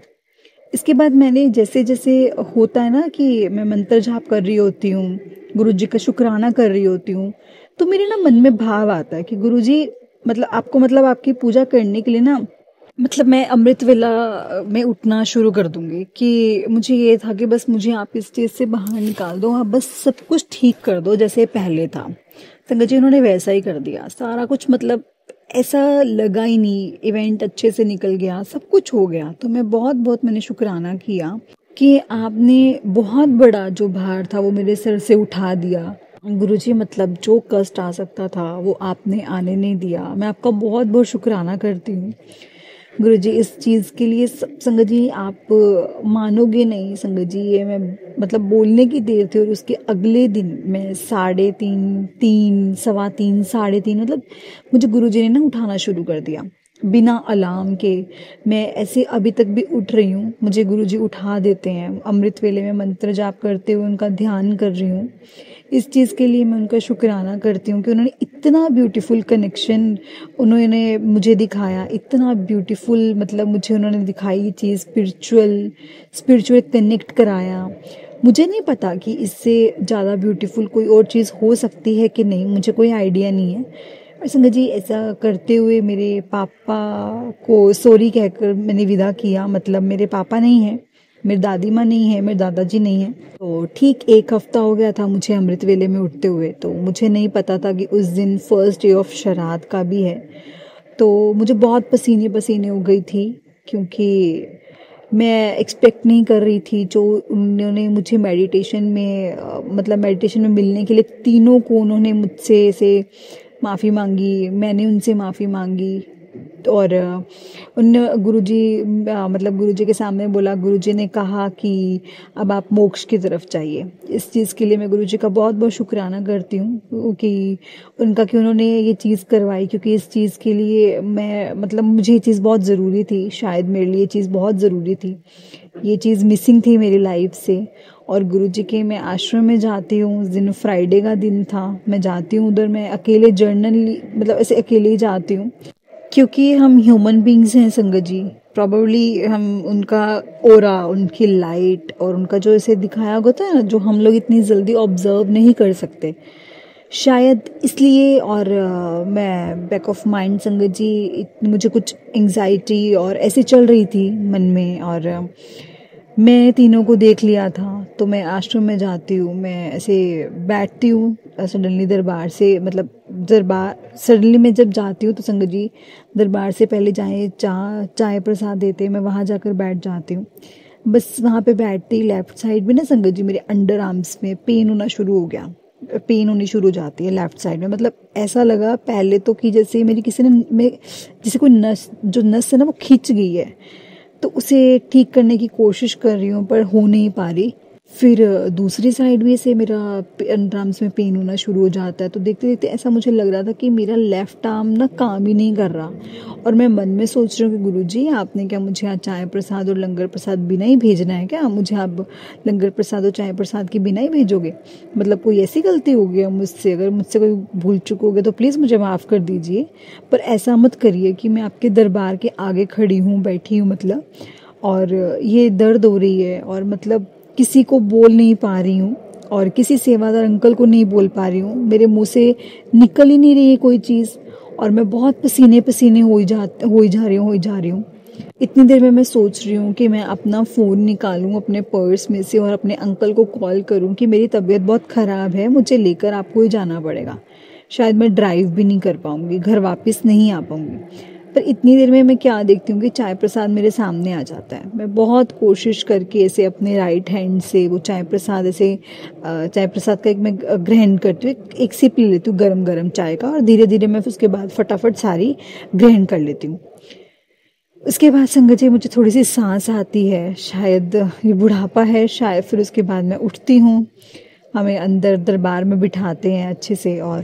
इसके बाद मैंने जैसे जैसे होता है ना कि मैं मंत्र जाप कर रही होती हूँ, गुरु जी का शुक्राना कर रही होती हूँ, तो मेरे ना मन में भाव आता है कि गुरु जी मतलब आपको, मतलब आपकी पूजा करने के लिए ना, मतलब मैं अमृत वेला में उठना शुरू कर दूंगी। कि मुझे ये था कि बस मुझे आप इस चीज़ से बाहर निकाल दो, आप बस सब कुछ ठीक कर दो जैसे पहले था। संगत जी उन्होंने वैसा ही कर दिया सारा कुछ, मतलब ऐसा लगा ही नहीं, इवेंट अच्छे से निकल गया, सब कुछ हो गया। तो मैं बहुत बहुत मैंने शुक्राना किया कि आपने बहुत बड़ा जो भार था वो मेरे सिर से उठा दिया गुरुजी। मतलब जो कष्ट आ सकता था वो आपने आने नहीं दिया। मैं आपका बहुत बहुत शुक्राना करती हूँ गुरुजी इस चीज़ के लिए। संगत जी आप मानोगे नहीं संगत जी, ये मैं मतलब बोलने की देर थी और उसके अगले दिन मैं 3:30, 3, 3:15, 3:30, मतलब मुझे गुरुजी ने ना उठाना शुरू कर दिया बिना अलार्म के। मैं ऐसे अभी तक भी उठ रही हूँ, मुझे गुरुजी उठा देते हैं। अमृत वेले में मंत्र जाप करते हुए उनका ध्यान कर रही हूँ। इस चीज़ के लिए मैं उनका शुक्राना करती हूँ कि उन्होंने इतना ब्यूटीफुल कनेक्शन उन्होंने मुझे दिखाया, इतना ब्यूटीफुल, मतलब मुझे उन्होंने दिखाई ये चीज़, स्पिरिचुअल कनेक्ट कराया। मुझे नहीं पता कि इससे ज़्यादा ब्यूटीफुल कोई और चीज़ हो सकती है कि नहीं, मुझे कोई आइडिया नहीं है। और संगत जी ऐसा करते हुए मेरे पापा को सॉरी कहकर मैंने विदा किया। मतलब मेरे पापा नहीं हैं, मेरी दादी माँ नहीं है, मेरे दादाजी नहीं है। तो ठीक 1 हफ्ता हो गया था मुझे अमृत वेले में उठते हुए। तो मुझे नहीं पता था कि उस दिन फर्स्ट डे ऑफ श्राद्ध का भी है। तो मुझे बहुत पसीने पसीने हो गई थी, क्योंकि मैं एक्सपेक्ट नहीं कर रही थी। जो उन्होंने मुझे मेडिटेशन में मतलब मेडिटेशन में मिलने के लिए तीनों को उन्होंने मुझसे ऐसे माफ़ी मांगी, मैंने उनसे माफ़ी मांगी। और उन गुरुजी मतलब गुरुजी के सामने बोला, गुरुजी ने कहा कि अब आप मोक्ष की तरफ जाइए। इस चीज़ के लिए मैं गुरुजी का बहुत बहुत शुक्राना करती हूँ कि उनका, कि उन्होंने ये चीज़ करवाई। क्योंकि इस चीज़ के लिए मैं, मतलब मुझे ये चीज़ बहुत ज़रूरी थी, शायद मेरे लिए ये चीज़ बहुत ज़रूरी थी, ये चीज़ मिसिंग थी मेरी लाइफ से। और गुरुजी के मैं आश्रम में जाती हूँ, उस दिन फ्राइडे का दिन था, मैं जाती हूँ उधर, मैं अकेले जर्नली, मतलब ऐसे अकेले ही जाती हूँ। क्योंकि हम ह्यूमन बींग्स हैं संगत जी, प्रॉबली हम उनका ओरा, उनकी लाइट और उनका जो ऐसे दिखाया होता है ना, जो हम लोग इतनी जल्दी ऑब्जर्व नहीं कर सकते, शायद इसलिए। और मैं बैक ऑफ माइंड संगत जी, मुझे कुछ एंजाइटी और ऐसे चल रही थी मन में, और मैं तीनों को देख लिया था। तो मैं आश्रम में जाती हूँ, मैं ऐसे बैठती हूँ, सडनली दरबार से, मतलब दरबार सडनली मैं जब जाती हूँ तो संगत जी दरबार से पहले चाय प्रसाद देते, मैं वहाँ जाकर बैठ जाती हूँ। बस वहाँ पे बैठती लेफ्ट साइड में ना संगत जी मेरे अंडर आर्म्स में पेन होना शुरू हो गया, पेन होनी शुरू हो जाती है लेफ्ट साइड में। मतलब ऐसा लगा पहले तो कि जैसे मेरी किसी ने, मैं जैसे कोई नस, जो नस है ना वो खींच गई है, तो उसे ठीक करने की कोशिश कर रही हूँ पर हो नहीं पा रही। फिर दूसरी साइड भी से मेरा अंडर आर्म्स में पेन होना शुरू हो जाता है। तो देखते देखते ऐसा मुझे लग रहा था कि मेरा लेफ्ट आर्म ना काम ही नहीं कर रहा। और मैं मन में सोच रही हूँ कि गुरुजी आपने क्या मुझे आज चाय प्रसाद और लंगर प्रसाद बिना ही भेजना है क्या? मुझे आप लंगर प्रसाद और चाय प्रसाद के बिना ही भेजोगे? मतलब कोई ऐसी गलती हो गई मुझसे? अगर मुझसे कोई भूल चूक हो गया तो प्लीज़ मुझे माफ़ कर दीजिए, पर ऐसा मत करिए कि मैं आपके दरबार के आगे खड़ी हूँ, बैठी हूँ, मतलब, और ये दर्द हो रही है, और मतलब किसी को बोल नहीं पा रही हूँ, और किसी सेवादार अंकल को नहीं बोल पा रही हूँ, मेरे मुंह से निकल ही नहीं रही है कोई चीज़, और मैं बहुत पसीने पसीने हो ही जा रही हूँ। इतनी देर में मैं सोच रही हूँ कि मैं अपना फ़ोन निकालूँ अपने पर्स में से और अपने अंकल को कॉल करूँ कि मेरी तबीयत बहुत ख़राब है, मुझे लेकर आपको ही जाना पड़ेगा। शायद मैं ड्राइव भी नहीं कर पाऊँगी, घर वापस नहीं आ पाऊँगी। पर इतनी देर में मैं क्या देखती हूँ कि चाय प्रसाद मेरे सामने आ जाता है। मैं बहुत कोशिश करके ऐसे अपने राइट हैंड से वो चाय प्रसाद ऐसे चाय प्रसाद का एक मैं ग्रहण करती हूँ, एक सिप ले लेती हूँ गरम गरम चाय का, और धीरे धीरे मैं उसके बाद फटाफट सारी ग्रहण कर लेती हूँ। उसके बाद संगत जी मुझे थोड़ी सी सांस आती है, शायद ये बुढ़ापा है शायद। फिर उसके बाद मैं उठती हूँ, हमें अंदर दरबार में बिठाते हैं अच्छे से। और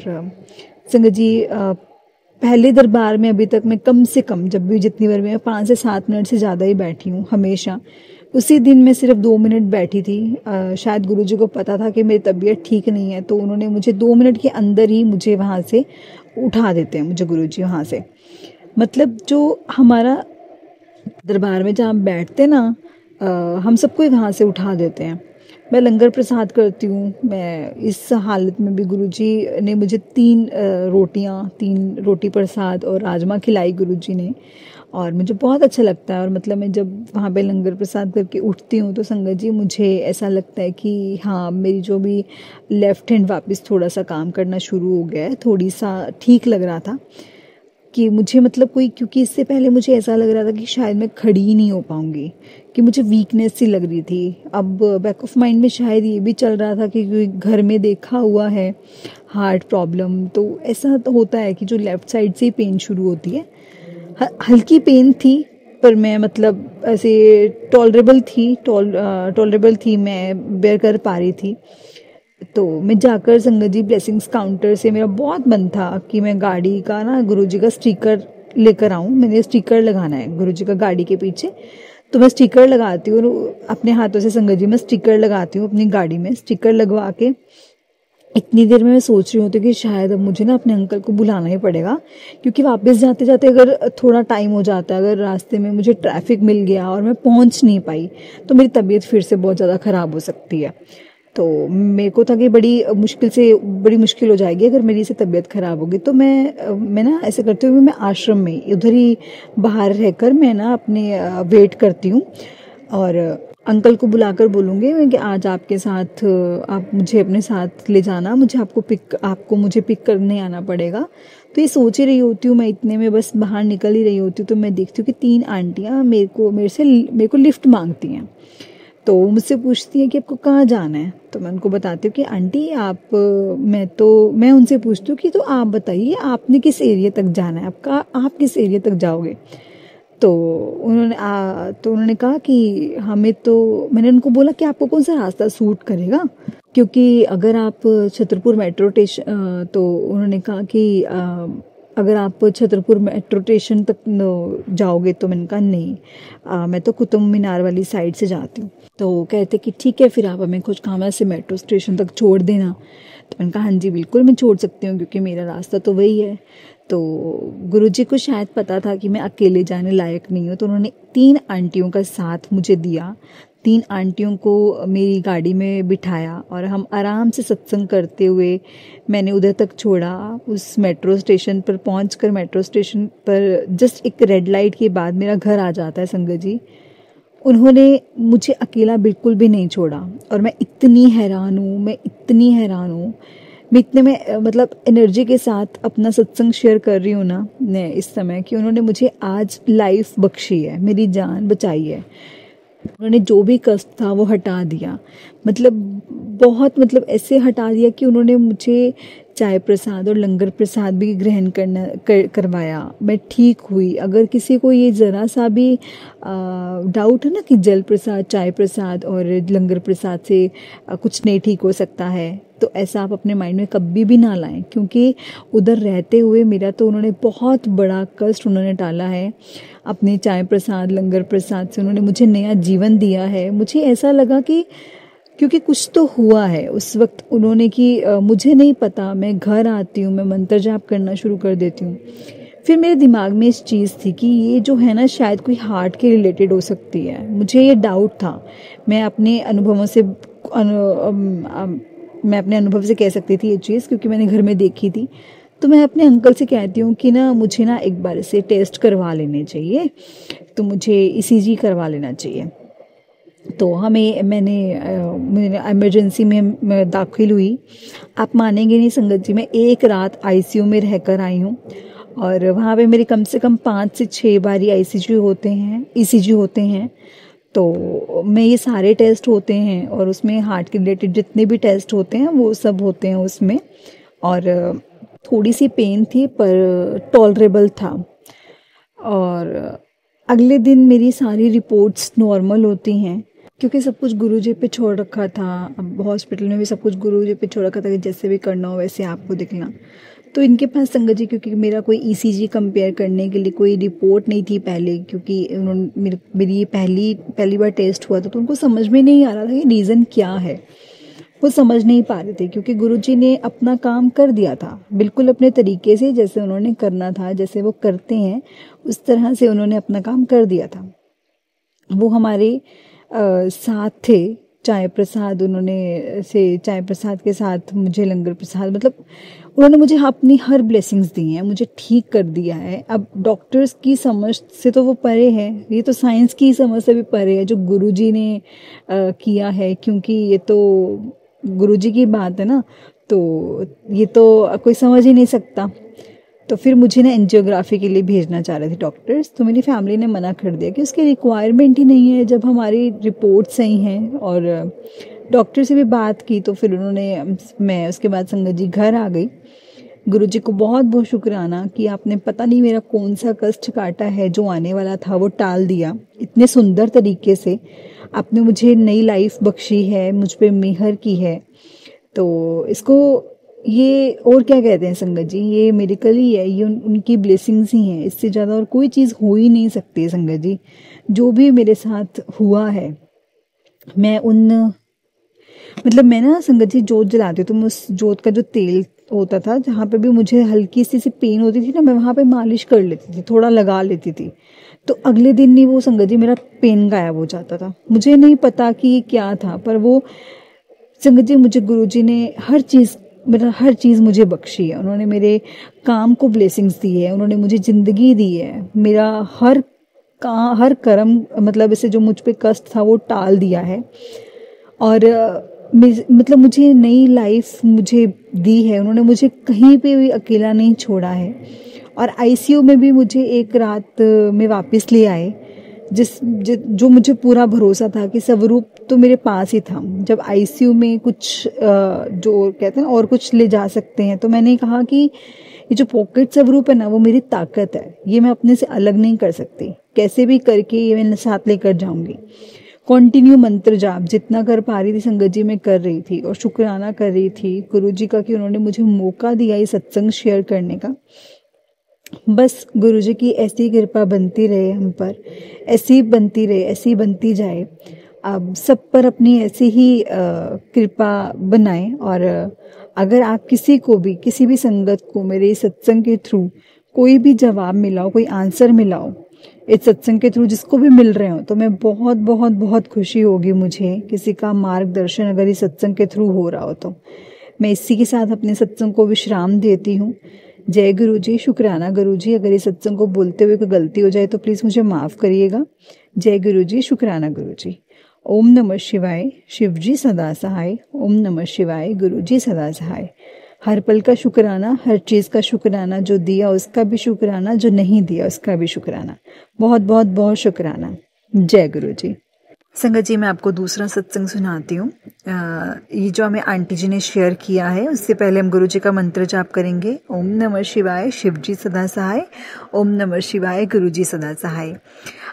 संगत जी पहले दरबार में अभी तक मैं कम से कम जब भी जितनी बार मैं 5 से 7 मिनट से ज़्यादा ही बैठी हूँ हमेशा। उसी दिन मैं सिर्फ 2 मिनट बैठी थी। शायद गुरुजी को पता था कि मेरी तबीयत ठीक नहीं है, तो उन्होंने मुझे 2 मिनट के अंदर ही मुझे वहाँ से उठा देते हैं मुझे गुरुजी वहाँ से। मतलब जो हमारा दरबार में जहाँ बैठते ना, हम सबको ही वहाँ से उठा देते हैं। मैं लंगर प्रसाद करती हूँ। मैं इस हालत में भी गुरुजी ने मुझे 3 रोटियाँ, 3 रोटी प्रसाद और राजमा खिलाई गुरुजी ने, और मुझे बहुत अच्छा लगता है। और मतलब मैं जब वहाँ पे लंगर प्रसाद करके उठती हूँ तो संगत जी मुझे ऐसा लगता है कि हाँ, मेरी जो भी लेफ़्ट हैंड वापस थोड़ा सा काम करना शुरू हो गया है, थोड़ी सा ठीक लग रहा था कि मुझे मतलब कोई, क्योंकि इससे पहले मुझे ऐसा लग रहा था कि शायद मैं खड़ी ही नहीं हो पाऊंगी, कि मुझे वीकनेस सी लग रही थी। अब बैक ऑफ माइंड में शायद ये भी चल रहा था कि घर में देखा हुआ है हार्ट प्रॉब्लम, तो ऐसा तो होता है कि जो लेफ़्ट साइड से ही पेन शुरू होती है। हल्की पेन थी, पर मैं मतलब ऐसे टॉलरेबल थी, मैं बेयर कर पा रही थी। तो मैं जाकर संगत जी ब्लेसिंग्स काउंटर से, मेरा बहुत मन था कि मैं गाड़ी का ना गुरुजी का स्टिकर लेकर आऊँ। मैंने स्टिकर लगाना है गुरुजी का गाड़ी के पीछे, तो मैं स्टिकर लगाती हूँ और अपने हाथों से संगत जी मैं स्टिकर लगाती हूँ अपनी गाड़ी में। स्टिकर लगवा के इतनी देर में मैं सोच रही होती कि शायद अब मुझे ना अपने अंकल को बुलाना ही पड़ेगा, क्योंकि वापस जाते जाते अगर थोड़ा टाइम हो जाता है, अगर रास्ते में मुझे ट्रैफिक मिल गया और मैं पहुंच नहीं पाई, तो मेरी तबीयत फिर से बहुत ज़्यादा ख़राब हो सकती है। तो मेरे को था कि बड़ी मुश्किल हो जाएगी अगर मेरी से तबीयत ख़राब होगी। तो मैं ना ऐसे करते हुए मैं आश्रम में उधर ही बाहर रहकर मैं ना अपने वेट करती हूँ, और अंकल को बुलाकर बोलूँगी मैं कि आज आपके साथ आप मुझे अपने साथ ले जाना, आपको मुझे पिक करने आना पड़ेगा। तो ये सोच ही रही होती हूँ मैं, इतने में बस बाहर निकल ही रही होती हूँ, तो मैं देखती हूँ कि 3 आंटियाँ मेरे को लिफ्ट मांगती हैं। तो मुझसे पूछती है कि आपको कहाँ जाना है। तो मैं उनको बताती हूँ कि आंटी मैं उनसे पूछती हूँ कि तो आप बताइए आपने किस एरिया तक जाना है, आप किस एरिया तक जाओगे। तो उन्होंने कहा कि मैंने उनको बोला कि आपको कौन सा रास्ता सूट करेगा, क्योंकि अगर आप छतरपुर मेट्रो स्टेशन, तो उन्होंने कहा कि अगर आप छतरपुर मेट्रो स्टेशन तक जाओगे, तो मैंने कहा नहीं, मैं तो कुतुब मीनार वाली साइड से जाती हूँ। तो कहते कि ठीक है, फिर आप हमें कुछ खाना से मेट्रो स्टेशन तक छोड़ देना। तो मैंने कहा हाँ जी बिल्कुल मैं छोड़ सकती हूँ, क्योंकि मेरा रास्ता तो वही है। तो गुरुजी को शायद पता था कि मैं अकेले जाने लायक नहीं हूँ, तो उन्होंने 3 आंटियों का साथ मुझे दिया। 3 आंटियों को मेरी गाड़ी में बिठाया और हम आराम से सत्संग करते हुए मैंने उधर तक छोड़ा। उस मेट्रो स्टेशन पर पहुंचकर मेट्रो स्टेशन पर जस्ट एक रेड लाइट के बाद मेरा घर आ जाता है संगत जी। उन्होंने मुझे अकेला बिल्कुल भी नहीं छोड़ा, और मैं इतनी हैरान हूँ, मैं इतने में मतलब एनर्जी के साथ अपना सत्संग शेयर कर रही हूँ ना मैं इस समय, कि उन्होंने मुझे आज लाइफ बख्शी है, मेरी जान बचाई है। उन्होंने जो भी कष्ट था वो हटा दिया, मतलब ऐसे हटा दिया कि उन्होंने मुझे चाय प्रसाद और लंगर प्रसाद भी ग्रहण करवाया। मैं ठीक हुई। अगर किसी को ये ज़रा सा भी डाउट है ना कि जल प्रसाद, चाय प्रसाद और लंगर प्रसाद से कुछ नहीं ठीक हो सकता है, तो ऐसा आप अपने माइंड में कभी भी ना लाएं, क्योंकि उधर रहते हुए मेरा तो उन्होंने बहुत बड़ा कष्ट उन्होंने टाला है। अपने चाय प्रसाद, लंगर प्रसाद से उन्होंने मुझे नया जीवन दिया है। मुझे ऐसा लगा कि क्योंकि कुछ तो हुआ है उस वक्त उन्होंने, कि मुझे नहीं पता, मैं घर आती हूँ, मैं मंत्र जाप करना शुरू कर देती हूँ। फिर मेरे दिमाग में इस चीज़ थी कि ये जो है ना शायद कोई हार्ट के रिलेटेड हो सकती है। मुझे ये डाउट था। मैं अपने अनुभवों से मैं अपने अनुभव से कह सकती थी ये चीज़, क्योंकि मैंने घर में देखी थी। तो मैं अपने अंकल से कहती हूँ कि ना मुझे ना एक बार इसे टेस्ट करवा लेने चाहिए, तो मुझे ECG करवा लेना चाहिए। तो मैंने इमरजेंसी में मैं दाखिल हुई। आप मानेंगे नहीं संगत जी, मैं एक रात ICU में रहकर आई हूँ, और वहाँ पे मेरे कम से कम 5 से 6 बारी ECG होते हैं। तो मैं ये सारे टेस्ट होते हैं, और उसमें हार्ट के रिलेटेड जितने भी टेस्ट होते हैं वो सब होते हैं उसमें। और थोड़ी सी पेन थी पर टॉलरेबल था। और अगले दिन मेरी सारी रिपोर्ट्स नॉर्मल होती हैं, क्योंकि सब कुछ गुरुजी पे छोड़ रखा था। अब हॉस्पिटल में भी सब कुछ गुरुजी पे छोड़ रखा था कि जैसे भी करना हो वैसे आपको दिखना। तो इनके पास संगत जी, क्योंकि मेरा कोई ECG कंपेयर करने के लिए कोई रिपोर्ट नहीं थी पहले, क्योंकि उन्होंने मेरी ये पहली बार टेस्ट हुआ था, तो उनको समझ में नहीं आ रहा था कि रीज़न क्या है। वो समझ नहीं पा रहे थे, क्योंकि गुरुजी ने अपना काम कर दिया था बिल्कुल अपने तरीके से, जैसे उन्होंने करना था, जैसे वो करते हैं उस तरह से उन्होंने अपना काम कर दिया था। वो हमारे साथ थे। चाय प्रसाद चाय प्रसाद के साथ मुझे लंगर प्रसाद, मतलब उन्होंने मुझे अपनी हर ब्लेसिंग्स दी हैं, मुझे ठीक कर दिया है। अब डॉक्टर्स की समझ से तो वो परे है, ये तो साइंस की समझ से भी परे है जो गुरुजी ने किया है, क्योंकि ये तो गुरुजी की बात है ना, तो ये तो कोई समझ ही नहीं सकता। तो फिर मुझे ना एंजियोग्राफी के लिए भेजना चाह रहे थे डॉक्टर्स, तो मेरी फैमिली ने मना कर दिया कि उसकी रिक्वायरमेंट ही नहीं है, जब हमारी रिपोर्ट सही हैं। और डॉक्टर से भी बात की, तो फिर मैं उसके बाद संगत जी घर आ गई। गुरुजी को बहुत बहुत शुक्राना कि आपने पता नहीं मेरा कौन सा कष्ट काटा है, जो आने वाला था वो टाल दिया इतने सुंदर तरीके से। आपने मुझे नई लाइफ बख्शी है, मुझ पे मेहर की है। तो इसको ये और क्या कहते हैं संगत जी, ये मिरेकल ही है, ये उनकी ब्लेसिंग्स ही हैं। इससे ज़्यादा और कोई चीज़ हो ही नहीं सकती संगत जी। जो भी मेरे साथ हुआ है, मैं ना संगत जी जोत जलाती हूँ, तो मैं उस जोत का जो तेल होता था, जहाँ पे भी मुझे हल्की सी पेन होती थी ना, मैं वहाँ पे मालिश कर लेती थी, थोड़ा लगा लेती थी। तो अगले दिन ही वो संगत जी मेरा पेन गायब हो जाता था। मुझे नहीं पता कि ये क्या था, पर वो संगत जी मुझे गुरुजी ने हर चीज़ मुझे बख्शी है। उन्होंने मेरे काम को ब्लेसिंग्स दी है, उन्होंने मुझे ज़िंदगी दी है, मेरा हर कर्म, मतलब इससे जो मुझ पे कष्ट था वो टाल दिया है। और मतलब मुझे नई लाइफ मुझे दी है। उन्होंने मुझे कहीं पे भी अकेला नहीं छोड़ा है। और ICU में भी मुझे एक रात में वापस ले आए, जो मुझे पूरा भरोसा था कि स्वरूप तो मेरे पास ही था। जब ICU में कुछ जो कहते हैं और कुछ ले जा सकते हैं, तो मैंने कहा कि ये जो पॉकेट स्वरूप है ना, वो मेरी ताकत है, ये मैं अपने से अलग नहीं कर सकती, कैसे भी करके ये मैं साथ लेकर जाऊंगी। कंटिन्यू मंत्र जाप जितना कर पा रही थी संगत जी मैं कर रही थी, और शुक्राना कर रही थी गुरुजी का कि उन्होंने मुझे मौका दिया ये सत्संग शेयर करने का। बस गुरुजी की ऐसी कृपा बनती रहे हम पर, ऐसी बनती रहे, ऐसी बनती जाए। अब सब पर अपनी ऐसी ही कृपा बनाएं। और अगर आप किसी भी संगत को मेरे सत्संग के थ्रू कोई भी जवाब मिला हो, कोई आंसर मिला हो इस सत्संग के थ्रू, जिसको भी मिल रहे हो, तो मैं बहुत बहुत बहुत खुशी होगी मुझे किसी का मार्गदर्शन अगर इस सत्संग के थ्रू हो रहा हो। तो मैं इसी के साथ अपने सत्संग को विश्राम देती हूँ। जय गुरु जी, शुक्राना गुरु जी। अगर इस सत्संग को बोलते हुए कोई गलती हो जाए तो प्लीज़ मुझे माफ़ करिएगा। जय गुरु जी, शुक्राना गुरु जी। ओम नमः शिवाय, शिव जी सदा सहाय। ओम नमः शिवाय, गुरु जी सदा सहाय। हर पल का शुक्राना, हर चीज़ का शुक्राना, जो दिया उसका भी शुक्राना, जो नहीं दिया उसका भी शुक्राना। बहुत बहुत बहुत शुक्राना। जय गुरु जी। संगत जी, मैं आपको दूसरा सत्संग सुनाती हूँ। ये जो हमें आंटी जी ने शेयर किया है, उससे पहले हम गुरु जी का मंत्र जाप करेंगे। ओम नमः शिवाय, शिव जी सदा सहाय। ओम नमः शिवाय, गुरु जी सदा सहाय।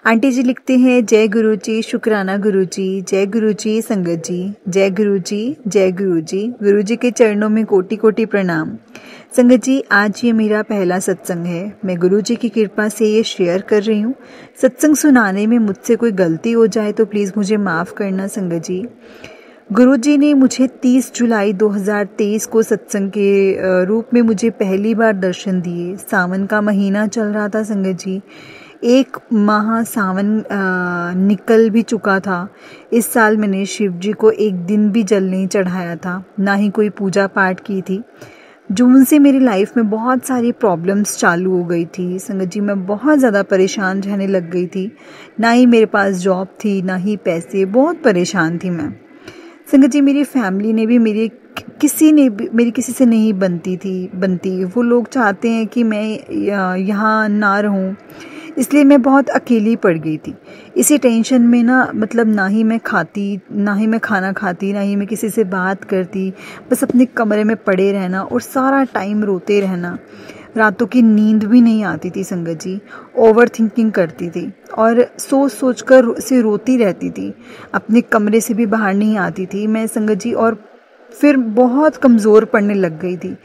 आंटी जी लिखते हैं, जय गुरु जी, शुक्राना गुरु जी। जय गुरु जी संगत जी, जय गुरु जी, जय गुरु जी। गुरु जी के चरणों में कोटि कोटि प्रणाम। संगत जी, आज ये मेरा पहला सत्संग है। मैं गुरु जी की कृपा से ये शेयर कर रही हूँ। सत्संग सुनाने में मुझसे कोई गलती हो जाए तो प्लीज़ मुझे माफ़ करना संगत जी। गुरु जी ने मुझे 30 जुलाई 2023 को सत्संग के रूप में मुझे पहली बार दर्शन दिए। सावन का महीना चल रहा था संगत जी। 1 माह सावन निकल भी चुका था। इस साल मैंने शिव जी को एक दिन भी जल नहीं चढ़ाया था, ना ही कोई पूजा पाठ की थी। जून से मेरी लाइफ में बहुत सारी प्रॉब्लम्स चालू हो गई थी संगत जी। मैं बहुत ज़्यादा परेशान रहने लग गई थी। ना ही मेरे पास जॉब थी, ना ही पैसे, बहुत परेशान थी मैं संगत जी। मेरी फैमिली ने भी मेरी किसी से नहीं बनती। वो लोग चाहते हैं कि मैं यहाँ ना रहूँ, इसलिए मैं बहुत अकेली पड़ गई थी। इसी टेंशन में ना, मतलब ना ही मैं खाना खाती, ना ही मैं किसी से बात करती। बस अपने कमरे में पड़े रहना और सारा टाइम रोते रहना। रातों की नींद भी नहीं आती थी संगत जी। ओवर थिंकिंग करती थी और सोच कर से रोती रहती थी। अपने कमरे से भी बाहर नहीं आती थी मैं संगत जी। और फिर बहुत कमज़ोर पड़ने लग गई थी।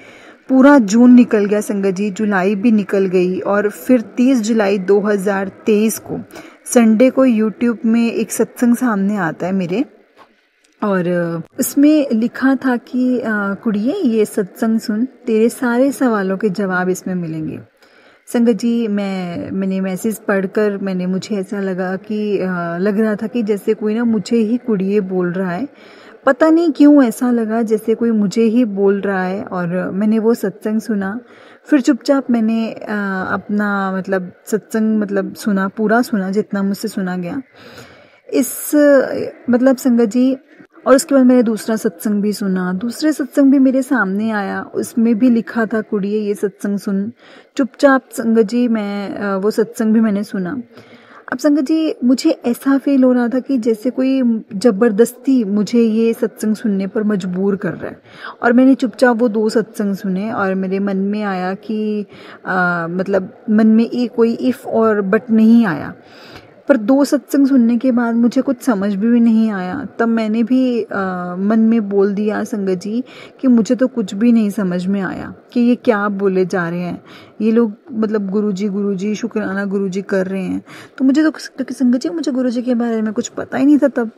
पूरा जून निकल गया संगत जी, जुलाई भी निकल गई। और फिर 30 जुलाई 2023 को संडे को यूट्यूब में एक सत्संग सामने आता है मेरे, और उसमें लिखा था कि कुड़िए ये सत्संग सुन, तेरे सारे सवालों के जवाब इसमें मिलेंगे। संगत जी मैंने मैसेज पढ़कर मुझे ऐसा लगा कि लग रहा था कि जैसे कोई ना मुझे ही कुड़िए बोल रहा है। पता नहीं क्यों ऐसा लगा जैसे कोई मुझे ही बोल रहा है। और मैंने वो सत्संग सुना। फिर चुपचाप मैंने अपना सत्संग सुना, पूरा सुना जितना मुझसे सुना गया इस संगत जी। और उसके बाद मैंने दूसरा सत्संग भी सुना। दूसरे सत्संग भी मेरे सामने आया, उसमें भी लिखा था कुड़िए ये सत्संग सुन। चुपचाप संगत जी मैं वो सत्संग भी मैंने सुना। अब संगत जी मुझे ऐसा फील हो रहा था कि जैसे कोई जबरदस्ती मुझे ये सत्संग सुनने पर मजबूर कर रहा है। और मैंने चुपचाप वो 2 सत्संग सुने और मेरे मन में आया कि मन में कोई इफ़ और बट नहीं आया। पर 2 सत्संग सुनने के बाद मुझे कुछ समझ भी नहीं आया। तब मैंने भी मन में बोल दिया संगत जी कि मुझे तो कुछ भी नहीं समझ में आया कि ये क्या बोले जा रहे हैं ये लोग। गुरुजी शुक्राना गुरुजी कर रहे हैं। तो मुझे तो संगत जी मुझे गुरुजी के बारे में कुछ पता ही नहीं था तब।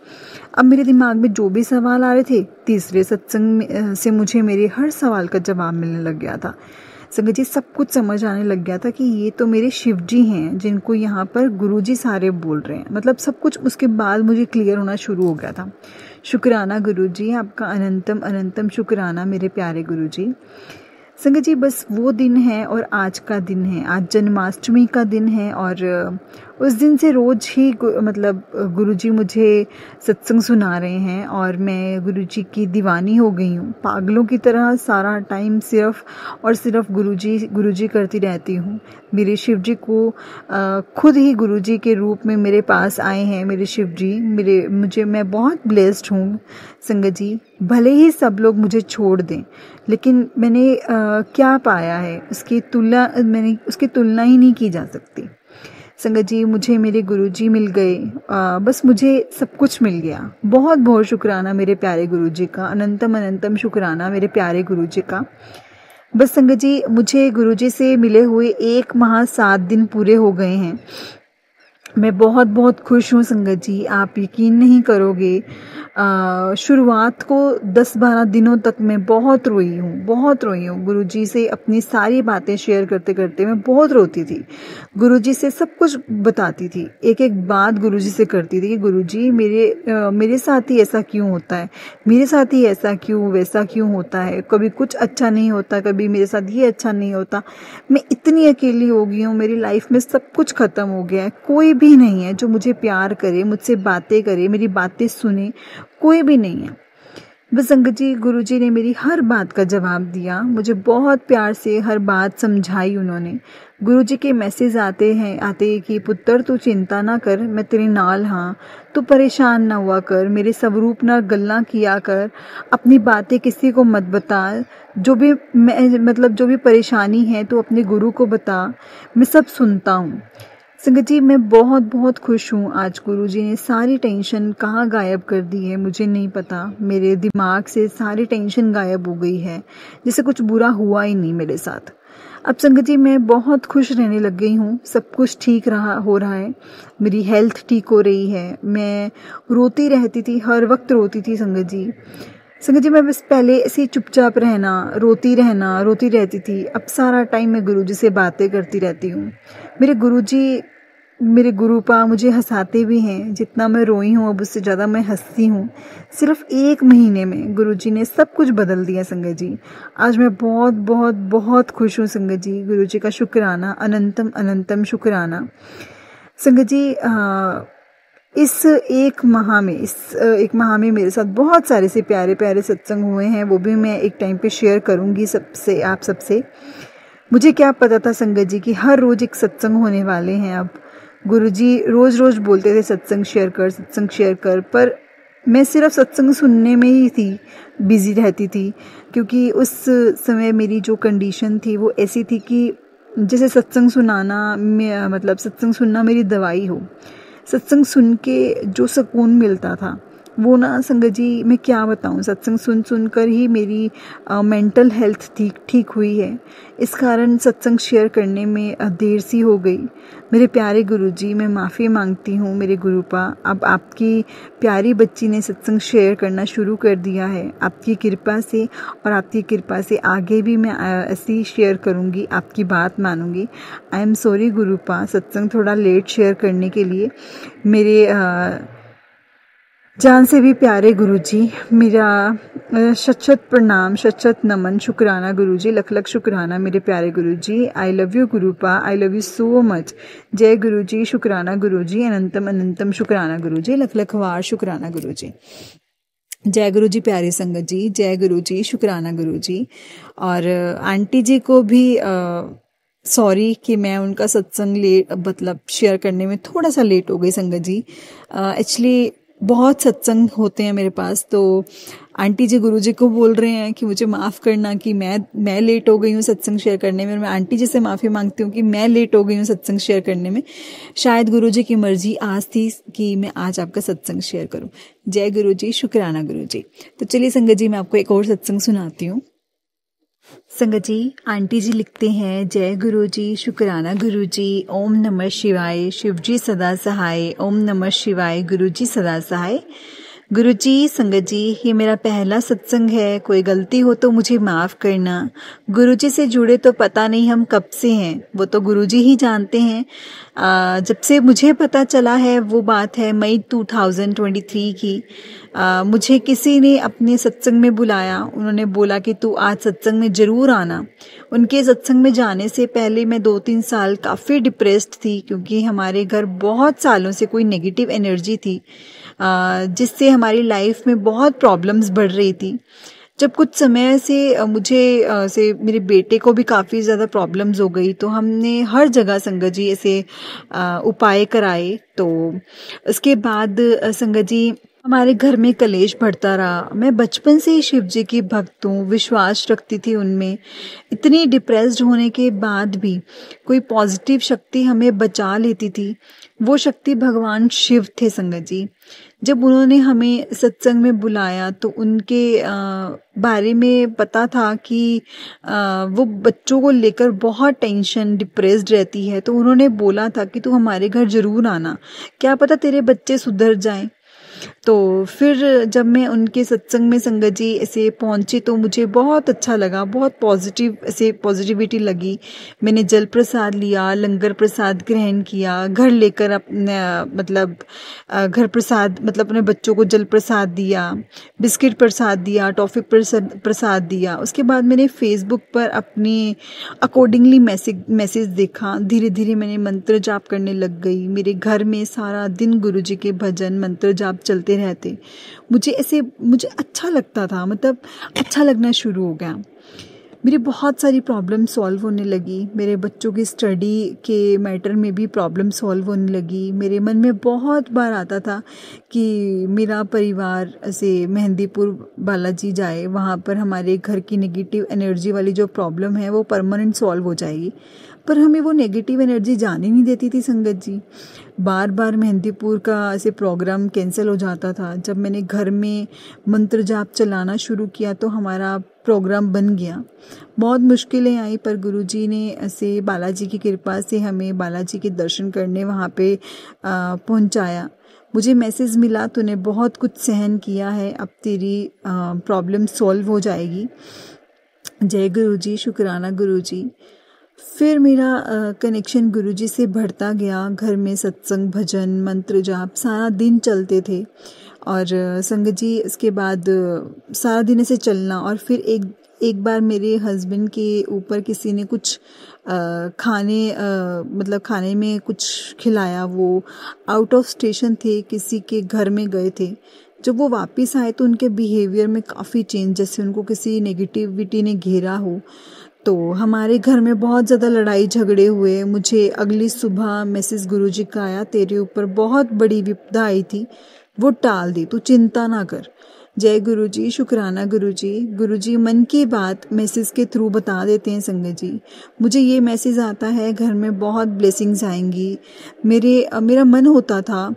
अब मेरे दिमाग में जो भी सवाल आ रहे थे, तीसरे सत्संग से मुझे मेरे हर सवाल का जवाब मिलने लग गया था संगत जी। सब कुछ समझ आने लग गया था कि ये तो मेरे शिव जी हैं जिनको यहाँ पर गुरुजी सारे बोल रहे हैं। सब कुछ उसके बाद मुझे क्लियर होना शुरू हो गया था। शुक्राना गुरुजी, आपका अनंतम अनंतम शुक्राना मेरे प्यारे गुरुजी। संगत जी बस वो दिन है और आज का दिन है। आज जन्माष्टमी का दिन है और उस दिन से रोज़ ही गुरुजी मुझे सत्संग सुना रहे हैं और मैं गुरुजी की दीवानी हो गई हूँ। पागलों की तरह सारा टाइम सिर्फ और सिर्फ गुरुजी करती रहती हूँ। मेरे शिव जी को खुद ही गुरुजी के रूप में मेरे पास आए हैं मेरे शिव जी। मैं बहुत ब्लेस्ड हूँ संगत जी। भले ही सब लोग मुझे छोड़ दें, लेकिन मैंने क्या पाया है उसकी तुलना ही नहीं की जा सकती संगत जी। मुझे मेरे गुरुजी मिल गए, बस मुझे सब कुछ मिल गया। बहुत बहुत शुक्राना मेरे प्यारे गुरुजी का, अनंतम अनंतम शुक्राना मेरे प्यारे गुरुजी का। बस संगत जी मुझे गुरुजी से मिले हुए 1 माह 7 दिन पूरे हो गए हैं। मैं बहुत बहुत खुश हूँ संगत जी, आप यकीन नहीं करोगे। शुरुआत को 10-12 दिनों तक मैं बहुत रोई हूँ गुरुजी से अपनी सारी बातें शेयर करते करते मैं बहुत रोती थी। गुरुजी से सब कुछ बताती थी, एक एक बात गुरुजी से करती थी कि गुरुजी मेरे साथ ही ऐसा क्यों होता है, मेरे साथ ही ऐसा क्यों वैसा क्यों होता है, कभी कुछ अच्छा नहीं होता, कभी मेरे साथ ये अच्छा नहीं होता। मैं इतनी अकेली हो गई हूँ, मेरी लाइफ में सब कुछ खत्म हो गया है। कोई भी नहीं है जो मुझे प्यार करे, मुझसे बातें करे, मेरी बातें सुने, कोई भी नहीं है। बस संगत जी गुरुजी ने मेरी हर बात का जवाब दिया, मुझे बहुत प्यार से हर बात समझाई उन्होंने। गुरुजी के मैसेज आते कि पुत्र तू चिंता ना कर, मैं तेरे नाल हाँ, तू परेशान ना हुआ कर, मेरे स्वरूप ना गल्ला किया कर, अपनी बातें किसी को मत बता, जो भी परेशानी है तो अपने गुरु को बता, मैं सब सुनता हूँ। संगत जी मैं बहुत बहुत खुश हूँ। आज गुरुजी ने सारी टेंशन कहाँ गायब कर दी है मुझे नहीं पता। मेरे दिमाग से सारी टेंशन गायब हो गई है, जैसे कुछ बुरा हुआ ही नहीं मेरे साथ। अब संगत जी मैं बहुत खुश रहने लग गई हूँ, सब कुछ ठीक हो रहा है, मेरी हेल्थ ठीक हो रही है। मैं रोती रहती थी, हर वक्त रोती थी संगत जी मैं बस पहले ऐसे चुपचाप रहना, रोती रहती थी। अब सारा टाइम मैं गुरुजी से बातें करती रहती हूँ। मेरे गुरुजी मेरे गुरुपा मुझे हंसाते भी हैं। जितना मैं रोई हूँ अब उससे ज़्यादा मैं हंसती हूँ। सिर्फ 1 महीने में गुरुजी ने सब कुछ बदल दिया संगत जी। आज मैं बहुत बहुत बहुत खुश हूँ संगत जी। गुरुजी का शुक्राना, अनंतम अनंतम शुक्राना। संगत जी इस एक माह में मेरे साथ बहुत सारे से प्यारे प्यारे सत्संग हुए हैं, वो भी मैं एक टाइम पे शेयर करूँगी सबसे, आप सबसे। मुझे क्या पता था संगत जी कि हर रोज़ एक सत्संग होने वाले हैं। अब गुरुजी रोज़ रोज़ बोलते थे सत्संग शेयर कर, पर मैं सिर्फ सत्संग सुनने में ही थी, बिज़ी रहती थी, क्योंकि उस समय मेरी जो कंडीशन थी वो ऐसी थी कि जैसे सत्संग मतलब सत्संग सुनना मेरी दवाई हो। सत्संग सुन के जो सुकून मिलता था वो ना संगत जी मैं क्या बताऊं, सत्संग सुन कर ही मेरी मेंटल हेल्थ ठीक हुई है। इस कारण सत्संग शेयर करने में देर सी हो गई। मेरे प्यारे गुरुजी, मैं माफ़ी मांगती हूँ मेरे गुरुपा। अब आपकी प्यारी बच्ची ने सत्संग शेयर करना शुरू कर दिया है आपकी कृपा से, और आपकी कृपा से आगे भी मैं ऐसे ही शेयर करूँगी, आपकी बात मानूंगी। आई एम सॉरी गुरुपा, सत्संग थोड़ा लेट शेयर करने के लिए। मेरे जान से भी प्यारे गुरुजी, मेरा शत प्रणाम, शत नमन, शुक्राना गुरुजी, लख लख शुक्राना मेरे प्यारे गुरुजी। आई लव यू गुरुपा, I love you so much. जय गुरुजी, शुक्राना गुरुजी, अनंतम अनंतम शुक्राना गुरुजी, लख लख वार शुक्राना गुरुजी। जय गुरु जी प्यारी संगत जी, जय गुरु जी, शुक्राना गुरु जी। और आंटी जी को भी सॉरी कि मैं उनका सत्संग मतलब शेयर करने में थोड़ा सा लेट हो गई संगत जी। एक्चुअली बहुत सत्संग होते हैं मेरे पास, तो आंटी जी गुरुजी को बोल रहे हैं कि मुझे माफ़ करना कि मैं लेट हो गई हूँ सत्संग शेयर करने में। मैं आंटी जी से माफ़ी मांगती हूँ कि मैं लेट हो गई हूँ सत्संग शेयर करने में। शायद गुरुजी की मर्जी आज थी कि मैं आज आपका सत्संग शेयर करूँ। जय गुरुजी, शुक्राना गुरुजी। तो चलिए संगत जी, मैं आपको एक और सत्संग सुनाती हूँ। संगत जी, आंटी जी लिखते हैं, जय गुरु जी, शुक्राना गुरु जी, ओम नमः शिवाय, शिव जी सदा सहाय, ओम नमः शिवाय, गुरु जी सदा सहाय। गुरु जी, संगत जी, ये मेरा पहला सत्संग है, कोई गलती हो तो मुझे माफ़ करना। गुरु जी से जुड़े तो पता नहीं हम कब से हैं, वो तो गुरु जी ही जानते हैं। जब से मुझे पता चला है वो बात है मई 2023 की। मुझे किसी ने अपने सत्संग में बुलाया, उन्होंने बोला कि तू आज सत्संग में ज़रूर आना। उनके सत्संग में जाने से पहले मैं 2-3 साल काफ़ी डिप्रेस्ड थी, क्योंकि हमारे घर बहुत सालों से कोई नेगेटिव एनर्जी थी, जिससे हमारी लाइफ में बहुत प्रॉब्लम्स बढ़ रही थी। जब कुछ समय से मेरे बेटे को भी काफ़ी ज़्यादा प्रॉब्लम्स हो गई, तो हमने हर जगह संगत जी ऐसे उपाय कराए। तो उसके बाद संगत जी हमारे घर में कलेश बढ़ता रहा। मैं बचपन से ही शिव जी की भक्त हूँ, विश्वास रखती थी उनमें। इतनी डिप्रेस्ड होने के बाद भी कोई पॉजिटिव शक्ति हमें बचा लेती थी। वो शक्ति भगवान शिव थे संगत जी। जब उन्होंने हमें सत्संग में बुलाया तो उनके बारे में पता था कि वो बच्चों को लेकर बहुत टेंशन, डिप्रेस्ड रहती है। तो उन्होंने बोला था कि तू हमारे घर ज़रूर आना, क्या पता तेरे बच्चे सुधर जाएं। तो फिर जब मैं उनके सत्संग में संगत जी ऐसे पहुंची तो मुझे बहुत अच्छा लगा, बहुत पॉजिटिविटी लगी। मैंने जल प्रसाद लिया, लंगर प्रसाद ग्रहण किया, घर लेकर घर प्रसाद मतलब अपने बच्चों को जल प्रसाद दिया, बिस्किट प्रसाद दिया, टॉफ़ी प्रसाद दिया। उसके बाद मैंने फेसबुक पर अपनी अकॉर्डिंगली मैसेज देखा। धीरे धीरे मैंने मंत्र जाप करने लग गई। मेरे घर में सारा दिन गुरुजी के भजन मंत्र जाप चलते रहते। मुझे अच्छा लगता था, मतलब अच्छा लगना शुरू हो गया। मेरी बहुत सारी प्रॉब्लम सॉल्व होने लगी। मेरे बच्चों की स्टडी के मैटर में भी प्रॉब्लम सॉल्व होने लगी। मेरे मन में बहुत बार आता था कि मेरा परिवार ऐसे मेहंदीपुर बालाजी जाए, वहाँ पर हमारे घर की नेगेटिव एनर्जी वाली जो प्रॉब्लम है वो परमानेंट सॉल्व हो जाएगी। पर हमें वो नेगेटिव एनर्जी जाने नहीं देती थी संगत जी। बार बार मेहंदीपुर का ऐसे प्रोग्राम कैंसिल हो जाता था। जब मैंने घर में मंत्र जाप चलाना शुरू किया तो हमारा प्रोग्राम बन गया। बहुत मुश्किलें आई, पर गुरुजी ने ऐसे बालाजी की कृपा से हमें बालाजी के दर्शन करने वहाँ पे पहुँचाया। मुझे मैसेज मिला तूने बहुत कुछ सहन किया है, अब तेरी प्रॉब्लम सॉल्व हो जाएगी। जय गुरुजी, शुक्राना गुरुजी। फिर मेरा कनेक्शन गुरुजी से बढ़ता गया। घर में सत्संग, भजन, मंत्र जाप सारा दिन चलते थे। और संगत जी इसके बाद सारा दिन ऐसे चलना। और फिर एक बार मेरे हस्बैंड के ऊपर किसी ने कुछ खाने में कुछ खिलाया। वो आउट ऑफ स्टेशन थे, किसी के घर में गए थे। जब वो वापस आए तो उनके बिहेवियर में काफ़ी चेंज, जैसे उनको किसी नेगेटिविटी ने घेरा हो। तो हमारे घर में बहुत ज़्यादा लड़ाई झगड़े हुए। मुझे अगली सुबह मैसेज गुरुजी का आया, तेरे ऊपर बहुत बड़ी विपदा आई थी, वो टाल दी, तू चिंता ना कर। जय गुरुजी, शुक्राना गुरुजी। गुरुजी मन की बात मैसेज के थ्रू बता देते हैं संगत जी। मुझे ये मैसेज आता है घर में बहुत ब्लेसिंग्स आएंगी। मेरा मन होता था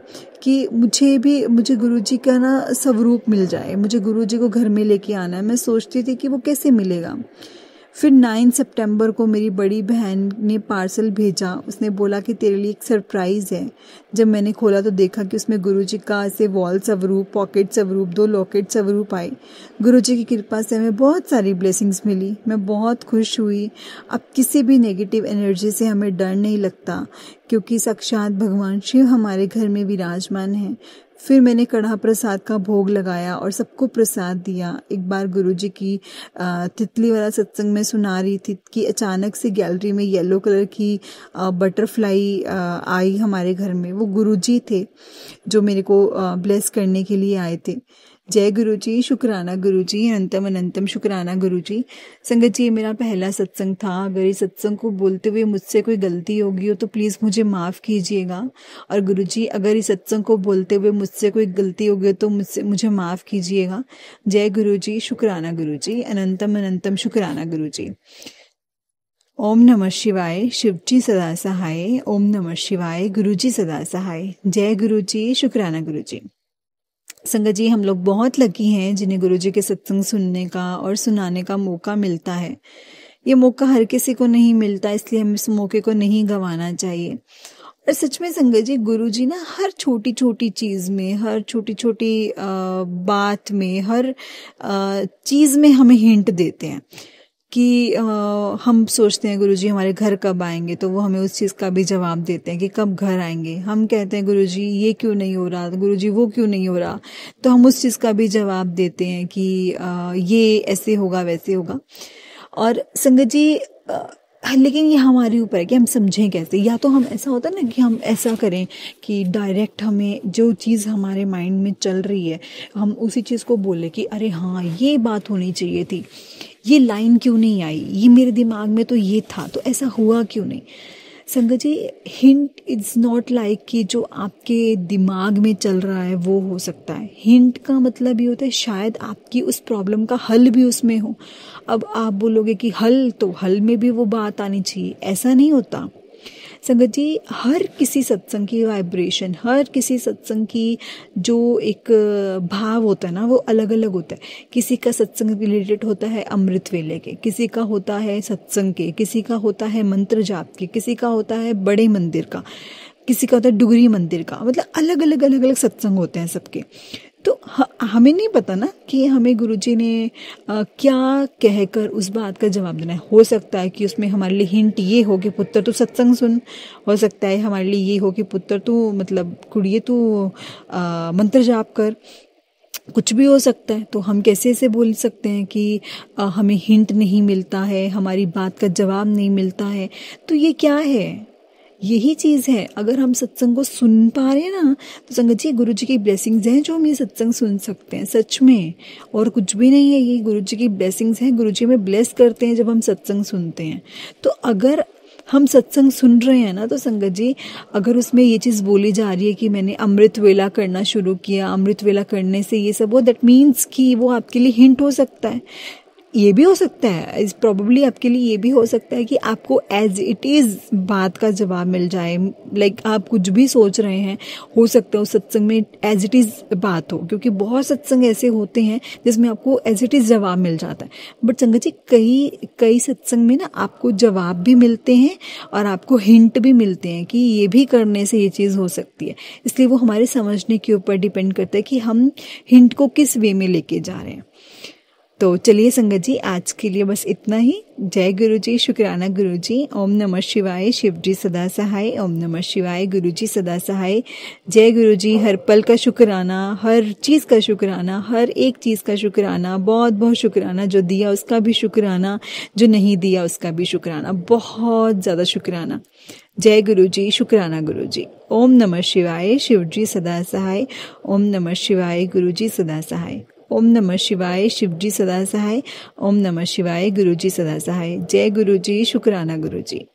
कि मुझे गुरुजी का ना स्वरूप मिल जाए, मुझे गुरुजी को घर में लेके आना है। मैं सोचती थी कि वो कैसे मिलेगा। फिर 9 सितंबर को मेरी बड़ी बहन ने पार्सल भेजा। उसने बोला कि तेरे लिए एक सरप्राइज़ है। जब मैंने खोला तो देखा कि उसमें गुरुजी का ऐसे वॉल स्वरूप, पॉकेट स्वरूप, 2 लॉकेट स्वरूप आए। गुरुजी की कृपा से हमें बहुत सारी ब्लेसिंग्स मिली। मैं बहुत खुश हुई। अब किसी भी नेगेटिव एनर्जी से हमें डर नहीं लगता, क्योंकि साक्षात भगवान शिव हमारे घर में विराजमान है। फिर मैंने कढ़ा प्रसाद का भोग लगाया और सबको प्रसाद दिया। एक बार गुरुजी की तितली वाला सत्संग में सुना रही थी कि अचानक से गैलरी में येलो कलर की बटरफ्लाई आई हमारे घर में। वो गुरुजी थे जो मेरे को ब्लेस करने के लिए आए थे। जय गुरुजी, शुक्राना गुरुजी, अनंतम अनंतम शुक्राना गुरुजी। संगत जी, ये मेरा पहला सत्संग था। अगर इस सत्संग को बोलते हुए मुझसे कोई गलती होगी हो तो प्लीज़ मुझे माफ़ कीजिएगा। और गुरुजी, अगर इस सत्संग को बोलते हुए मुझसे कोई गलती होगी तो मुझे माफ़ कीजिएगा। जय गुरुजी, शुक्राना गुरुजी, अनंतम अनंतम शुक्राना गुरुजी। ओम नमः शिवाय, शिवजी सदा सहाय। ओम नमः शिवाय, गुरुजी सदा सहाय। जय गुरुजी, शुक्राना गुरुजी। संगत जी, हम लोग बहुत लकी हैं जिन्हें गुरुजी के सत्संग सुनने का और सुनाने का मौका मिलता है। ये मौका हर किसी को नहीं मिलता, इसलिए हम इस मौके को नहीं गंवाना चाहिए। और सच में संगत जी, गुरुजी ना हर छोटी छोटी चीज़ में, हर छोटी छोटी बात में, हर चीज़ में हमें हिंट देते हैं कि हम सोचते हैं गुरुजी हमारे घर कब आएंगे, तो वो हमें उस चीज़ का भी जवाब देते हैं कि कब घर आएंगे। हम कहते हैं गुरुजी ये क्यों नहीं हो रहा, गुरुजी वो क्यों नहीं हो रहा, तो हम उस चीज़ का भी जवाब देते हैं कि ये ऐसे होगा वैसे होगा। और संगत जी, लेकिन ये हमारे ऊपर है कि हम समझें कैसे। या तो हम ऐसा होता है ना कि हम ऐसा करें कि डायरेक्ट हमें जो चीज़ हमारे माइंड में चल रही है हम उसी चीज़ को बोले कि अरे हाँ ये बात होनी चाहिए थी, ये लाइन क्यों नहीं आई, ये मेरे दिमाग में तो ये था, तो ऐसा हुआ क्यों नहीं। संगत जी, हिंट इज नॉट लाइक कि जो आपके दिमाग में चल रहा है वो हो सकता है। हिंट का मतलब ये होता है शायद आपकी उस प्रॉब्लम का हल भी उसमें हो। अब आप बोलोगे कि हल, तो हल में भी वो बात आनी चाहिए, ऐसा नहीं होता। संगत जी, हर किसी सत्संग की वाइब्रेशन, हर किसी सत्संग की जो एक भाव होता है ना, वो अलग अलग होता है। किसी का सत्संग रिलेटेड होता है अमृत वेले के, किसी का होता है सत्संग के, किसी का होता है मंत्र जाप के, किसी का होता है बड़े मंदिर का, किसी का होता है डुगरी मंदिर का। मतलब अलग अलग सत्संग होते हैं सबके। तो हमें नहीं पता ना कि हमें गुरुजी ने क्या कहकर उस बात का जवाब देना है। हो सकता है कि उसमें हमारे लिए हिंट ये हो कि पुत्र तू सत्संग सुन। हो सकता है हमारे लिए ये हो कि पुत्र तू, मतलब कुड़िए तू मंत्र जाप कर। कुछ भी हो सकता है। तो हम कैसे ऐसे बोल सकते हैं कि हमें हिंट नहीं मिलता है, हमारी बात का जवाब नहीं मिलता है। तो ये क्या है? यही चीज़ है। अगर हम सत्संग को सुन पा रहे हैं ना, तो संगत जी गुरु जी की ब्लेसिंग्स हैं जो हम ये सत्संग सुन सकते हैं सच में, और कुछ भी नहीं है। ये गुरु जी की ब्लेसिंग्स हैं। गुरु जी हमें ब्लेस करते हैं जब हम सत्संग सुनते हैं। तो अगर हम सत्संग सुन रहे हैं ना, तो संगत जी अगर उसमें ये चीज़ बोली जा रही है कि मैंने अमृत वेला करना शुरू किया, अमृत वेला करने से ये सब हो, दैट मीन्स कि वो आपके लिए हिंट हो सकता है। ये भी हो सकता है, इस प्रॉबेबली आपके लिए ये भी हो सकता है कि आपको एज इट इज़ बात का जवाब मिल जाए। लाइक आप कुछ भी सोच रहे हैं, हो सकता है उस सत्संग में एज इट इज़ बात हो, क्योंकि बहुत सत्संग ऐसे होते हैं जिसमें आपको एज इट इज़ जवाब मिल जाता है। बट संगत जी कई सत्संग में ना आपको जवाब भी मिलते हैं और आपको हिंट भी मिलते हैं कि ये भी करने से ये चीज़ हो सकती है। इसलिए वो हमारे समझने के ऊपर डिपेंड करता है कि हम हिंट को किस वे में लेके जा रहे हैं। तो चलिए संगत जी, आज के लिए बस इतना ही। जय गुरु जी, शुक्राना गुरु जी। ओम नमः शिवाय, शिव जी सदा सहाय। ओम नमः शिवाय, गुरु जी सदा सहाय। जय गुरु जी, हर पल का शुक्राना, हर चीज़ का शुक्राना, हर एक चीज़ का शुक्राना, बहुत बहुत शुक्राना। जो दिया उसका भी शुक्राना, जो नहीं दिया उसका भी शुक्राना, बहुत ज़्यादा शुक्राना। जय गुरु जी, शुक्राना गुरु जी। ओम नमः शिवाय, शिव जी सदा सहाय। ओम नमः शिवाय, गुरु जी सदा सहाय। ओम नमः शिवाय, शिव जी सदा सहाय। ओम नमः शिवाय, गुरु जी सदा सहाय। जय गुरु जी, शुक्राना गुरु जी।